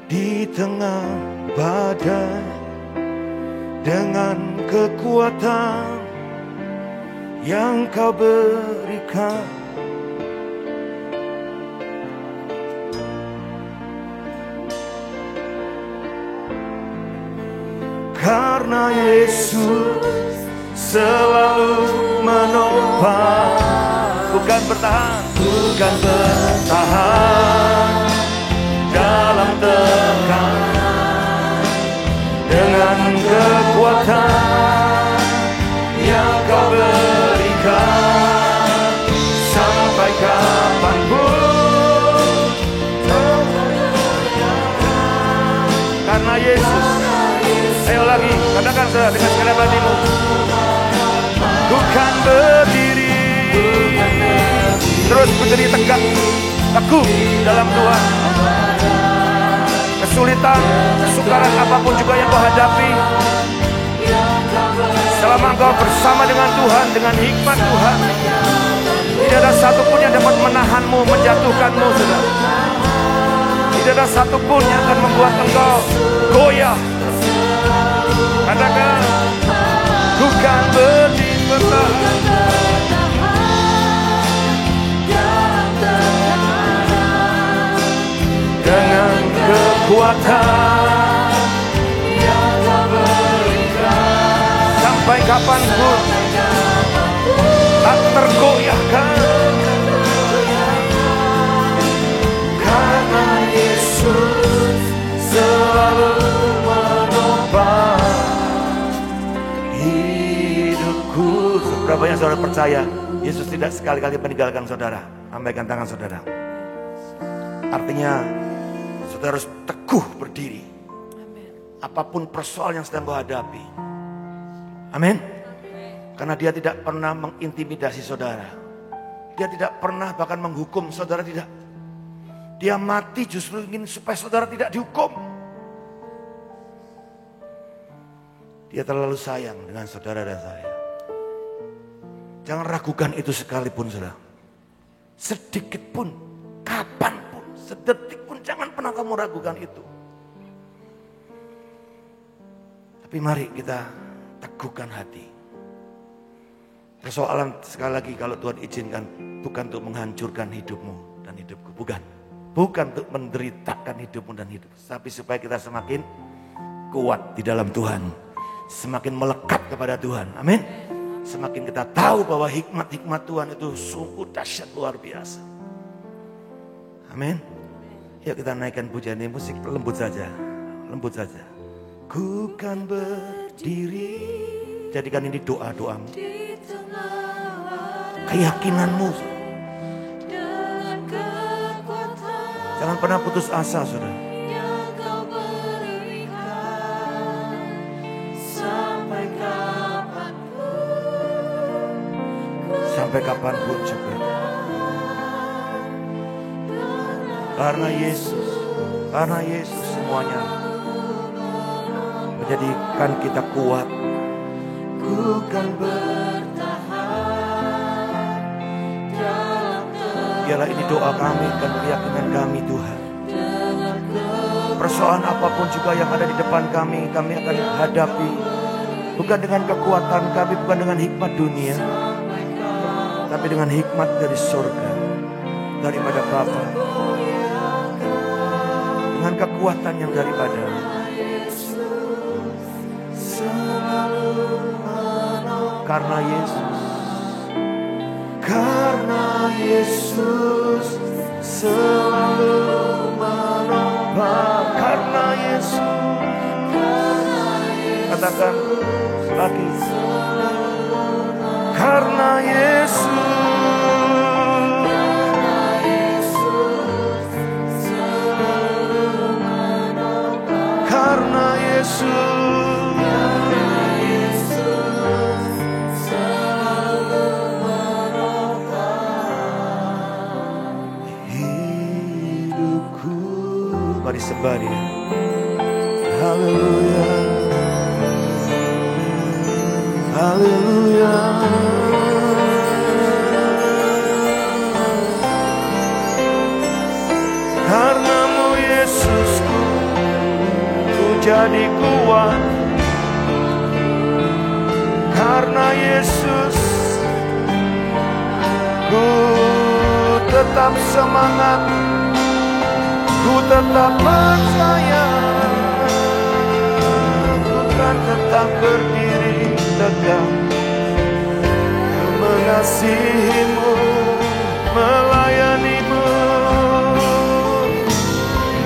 di tengah badai dengan kekuatan yang kau berikan. Karena Yesus selalu menopang. Bukan bertahan, bukan bertahan dalam tekanan, dengan kekuatan yang kau berikan sampai kapanpun. Karena Yesus, ayo lagi katakan saudara dengan segala hatimu. Bukan berdiri, terus berdiri tegak, teguh dalam Tuhan. Kesulitan, kesukaran apapun juga yang kau hadapi, selama engkau bersama dengan Tuhan, dengan hikmat Tuhan, tidak ada satupun yang dapat menahanmu, menjatuhkanmu, saudara. Tidak ada satupun yang akan membuat engkau goyah. Katakan, bukan berdiri bertahan dengan kekuatan yang kau berikan sampai kapanpun tak tergoyahkan. Karena Yesus selalu menopang hidupku. Berapa banyak saudara percaya Yesus tidak sekali-kali meninggalkan saudara? Lambaikan tangan saudara. Artinya saudara harus teguh berdiri. Apapun persoalan yang sedang kau hadapi. Amin. Karena dia tidak pernah mengintimidasi saudara. Dia tidak pernah bahkan menghukum saudara, tidak. Dia mati justru ingin supaya saudara tidak dihukum. Dia terlalu sayang dengan saudara dan saya. Jangan ragukan itu sekalipun saudara. Sedikit pun, kapanpun, sedetik pun jangan pernah kamu ragukan itu. Tapi mari kita teguhkan hati. Persoalan sekali lagi kalau Tuhan izinkan bukan untuk menghancurkan hidupmu dan hidupku. Bukan untuk menderitakan hidupmu dan hidup. Tapi supaya kita semakin kuat di dalam Tuhan. semakin melekat kepada Tuhan. Amin. Semakin kita tahu bahwa hikmat-hikmat Tuhan itu sungguh dahsyat luar biasa. Amin. Yuk kita naikkan pujian ini, musik lembut saja. Lembut saja. Ku kan berdiri. Jadikan ini doa-doamu. Keyakinanmu. Jangan pernah putus asa, saudara. Sampai kapanpun juga. Karena Yesus semuanya menjadikan kita kuat. Ku kan bertahan. Biarlah ini doa kami dan keyakinan kami Tuhan. Persoalan apapun juga yang ada di depan kami akan hadapi. Bukan dengan kekuatan kami, bukan dengan hikmat dunia, tapi dengan hikmat dari surga, daripada Bapa, dengan kekuatan yang daripada. Karena Yesus selalu menopang. Karena Yesus, katakan lagi. Karena Yesus selalu menopang. Karena Yesus selalu menopang hidupku. Mari sembah Dia. Haleluya. Haleluya. Karenamu Yesusku, ku jadi kuat. Karena Yesus, ku tetap semangat, ku tetap percaya, ku kan tetap berdiri tegak, mengasihimu, melayanimu.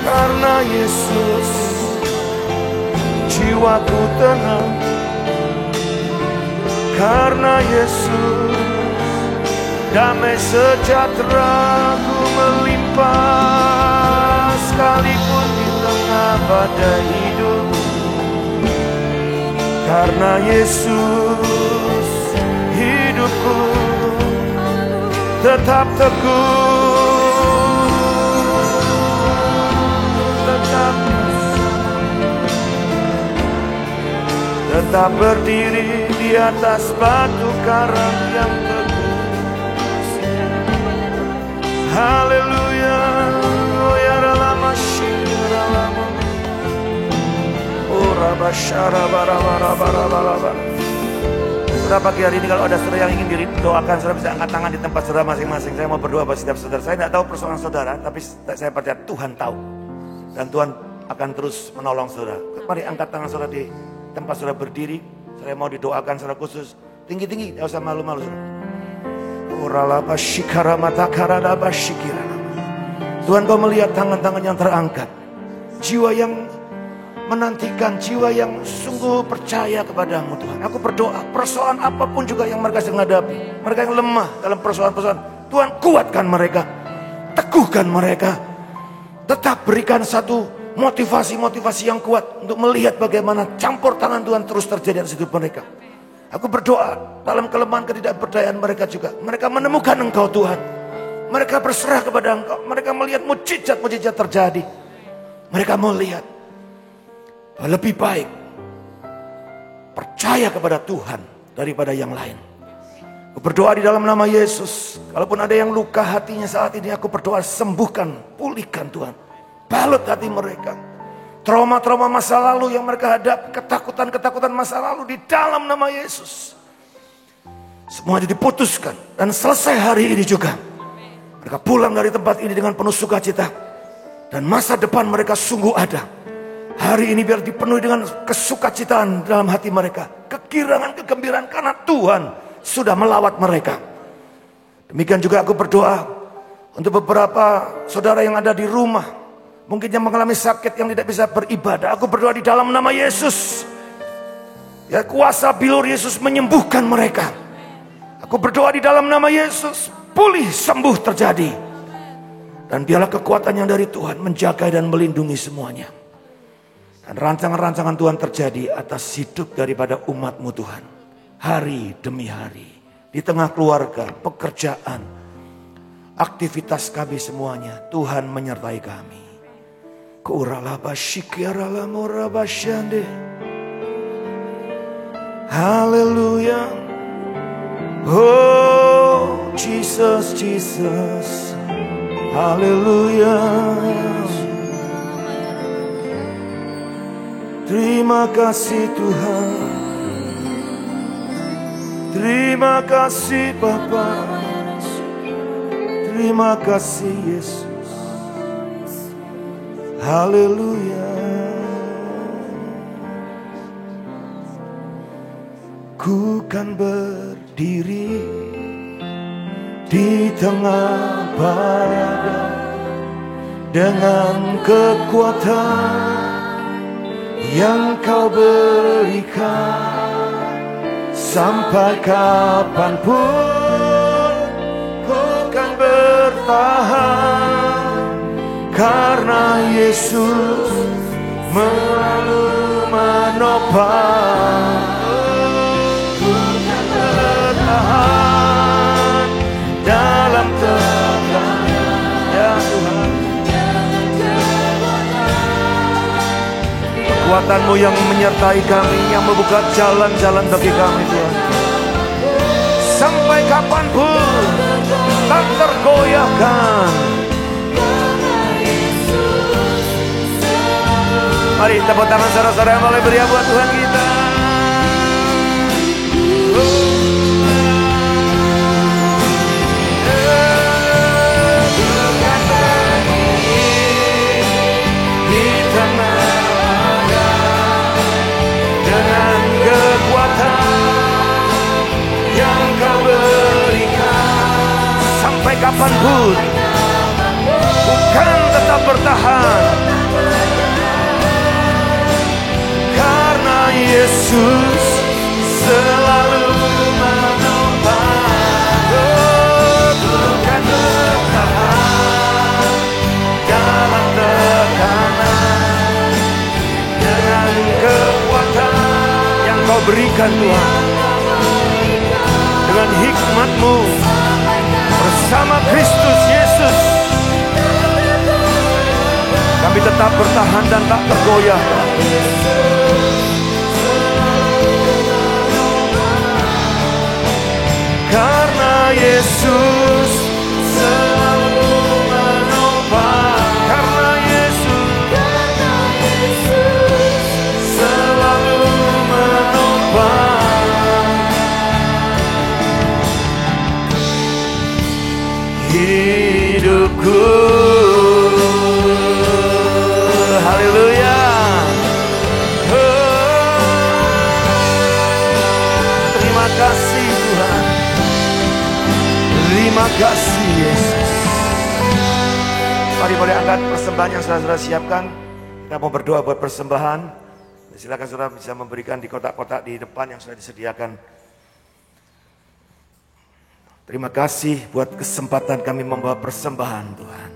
Karena Yesus, jiwaku tenang. Karena Yesus, damai sejahtera ku melimpah. Sekalipun di tengah badai hidup. Karena Yesus, hidupku tetap teguh, tetap berdiri di atas batu karang yang teguh. Haleluya. Oh ya lama syira lama. Oh rabasyara bara. Saudara, pagi hari ini kalau ada saudara yang ingin didoakan, saudara bisa angkat tangan di tempat saudara masing-masing. Saya mau berdoa buat setiap saudara. Saya tidak tahu persoalan saudara, tapi saya percaya Tuhan tahu. Dan Tuhan akan terus menolong saudara. Mari angkat tangan saudara di tempat saudara berdiri. Saya mau didoakan secara khusus. Tinggi-tinggi, tidak usah malu-malu saudara. Tuhan, kau melihat tangan-tangan yang terangkat. Jiwa yang menantikan, jiwa yang sungguh percaya kepadamu Tuhan. Aku berdoa, persoalan apapun juga yang mereka sedang hadapi, mereka yang lemah dalam persoalan-persoalan, Tuhan kuatkan mereka, teguhkan mereka, tetap berikan satu motivasi-motivasi yang kuat untuk melihat bagaimana campur tangan Tuhan terus terjadi dalam hidup mereka. Aku berdoa dalam kelemahan ketidakberdayaan mereka juga, mereka menemukan Engkau Tuhan, mereka berserah kepada Engkau, mereka melihat mujizat-mujizat terjadi, mereka melihat lebih baik percaya kepada Tuhan daripada yang lain. Aku berdoa di dalam nama Yesus, kalaupun ada yang luka hatinya saat ini, aku berdoa sembuhkan, pulihkan Tuhan. Balut hati mereka, trauma-trauma masa lalu yang mereka hadapi, ketakutan-ketakutan masa lalu, di dalam nama Yesus semuanya diputuskan dan selesai hari ini juga. Mereka pulang dari tempat ini dengan penuh sukacita, dan masa depan mereka sungguh ada. Hari ini biar dipenuhi dengan kesukacitaan dalam hati mereka. Kegirangan, kegembiraan karena Tuhan sudah melawat mereka. Demikian juga aku berdoa untuk beberapa saudara yang ada di rumah. Mungkin yang mengalami sakit yang tidak bisa beribadah. Aku berdoa di dalam nama Yesus. Ya, kuasa bilur Yesus menyembuhkan mereka. Aku berdoa di dalam nama Yesus. Pulih, sembuh terjadi. Dan biarlah kekuatan yang dari Tuhan menjaga dan melindungi semuanya. Dan rancangan-rancangan Tuhan terjadi atas hidup daripada umat-Mu Tuhan. Hari demi hari. Di tengah keluarga, pekerjaan, aktivitas kami semuanya. Tuhan menyertai kami. Haleluya. Oh Jesus, Jesus. Haleluya. Terima kasih Tuhan. Terima kasih Bapa. Terima kasih Yesus. Haleluya. Ku kan berdiri di tengah badai dengan kekuatan yang Kau berikan. Sampai kapanpun ku kan bertahan, karena Yesus selalu menopang. Ku kan bertahan dalam tekanan, ya Tuhan. Kekuatan-Mu yang menyertai kami, yang membuka jalan-jalan bagi kami Tuhan. Sampai kapanpun tak tergoyahkan. Mari tepuk tangan saudara-saudara yang boleh beriak buat Tuhan kita. Di tengah dengan kekuatan yang Kau berikan, sampai kapanpun bukan tetap bertahan, karena Yesus selalu menopang. Bukan bertahan dalam tekanan, dengan kekuatan yang Kau berikan Tuhan. Dengan hikmat-Mu bersama Kristus Yesus, kami tetap bertahan dan tak tergoyah. Karena Yesus selalu menopang. Karena Yesus selalu menopang hidupku. Haleluya. Terima kasih Tuhan. Terima kasih Yesus. Mari boleh angkat persembahan yang saudara siapkan. Kita mau berdoa buat persembahan. Silakan saudara bisa memberikan di kotak-kotak di depan yang sudah disediakan. Terima kasih buat kesempatan kami membawa persembahan Tuhan.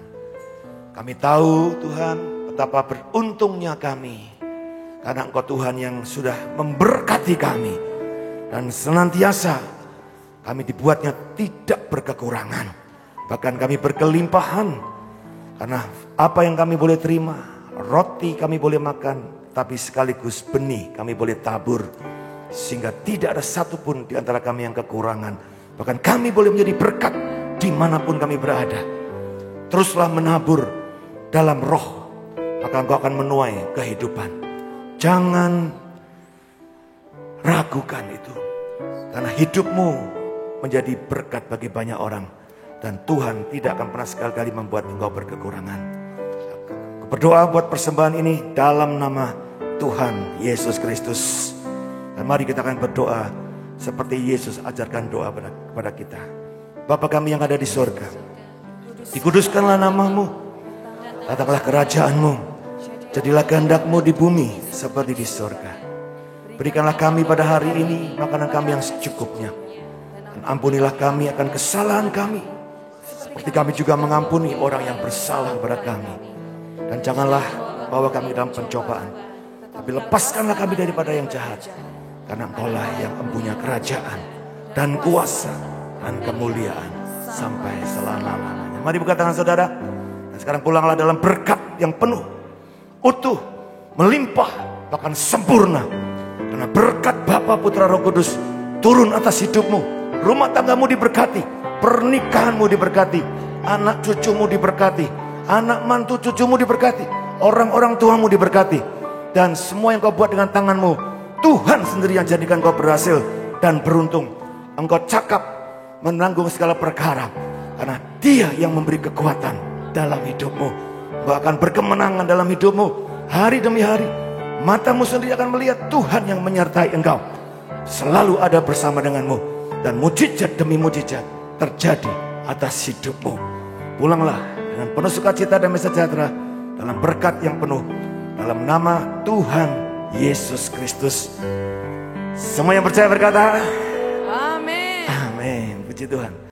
Kami tahu Tuhan betapa beruntungnya kami, karena Engkau Tuhan yang sudah memberkati kami. Dan senantiasa kami dibuatnya tidak berkekurangan. Bahkan kami berkelimpahan. Karena apa yang kami boleh terima, roti kami boleh makan, tapi sekaligus benih kami boleh tabur. Sehingga tidak ada satupun di antara kami yang kekurangan. Bahkan kami boleh menjadi berkat dimanapun kami berada. Teruslah menabur dalam roh, maka Engkau akan menuai kehidupan. Jangan ragukan itu. Karena hidupmu menjadi berkat bagi banyak orang. Dan Tuhan tidak akan pernah sekali-kali membuat engkau berkekurangan. Berdoa buat persembahan ini dalam nama Tuhan Yesus Kristus. Dan mari kita akan berdoa seperti Yesus ajarkan doa kepada kita. Bapa kami yang ada di surga, dikuduskanlah namamu, datanglah kerajaanmu, jadilah kehendak-Mu di bumi seperti di surga. Berikanlah kami pada hari ini makanan kami yang secukupnya, dan ampunilah kami akan kesalahan kami, seperti kami juga mengampuni orang yang bersalah kepada kami. Dan janganlah bawa kami dalam pencobaan, tapi lepaskanlah kami daripada yang jahat. Karena Engkaulah yang mempunyai kerajaan dan kuasa dan kemuliaan sampai selama-lamanya. Mari buka tangan saudara. Dan sekarang pulanglah dalam berkat yang penuh, utuh, melimpah, bahkan sempurna. Karena berkat Bapa, Putra, Roh Kudus turun atas hidupmu. Rumah tanggamu diberkati, pernikahanmu diberkati, anak cucumu diberkati, anak mantu cucumu diberkati, orang-orang tuamu diberkati, dan semua yang kau buat dengan tanganmu, Tuhan sendiri yang jadikan kau berhasil dan beruntung. Engkau cakap menanggung segala perkara, karena Dia yang memberi kekuatan dalam hidupmu. Engkau akan berkemenangan dalam hidupmu hari demi hari. Matamu sendiri akan melihat Tuhan yang menyertai engkau, selalu ada bersama denganmu, dan mujizat demi mujizat terjadi atas hidupmu. Pulanglah dengan penuh sukacita dan sejahtera dalam berkat yang penuh, dalam nama Tuhan Yesus Kristus. Semua yang percaya berkata, Amin. Amin. Puji Tuhan.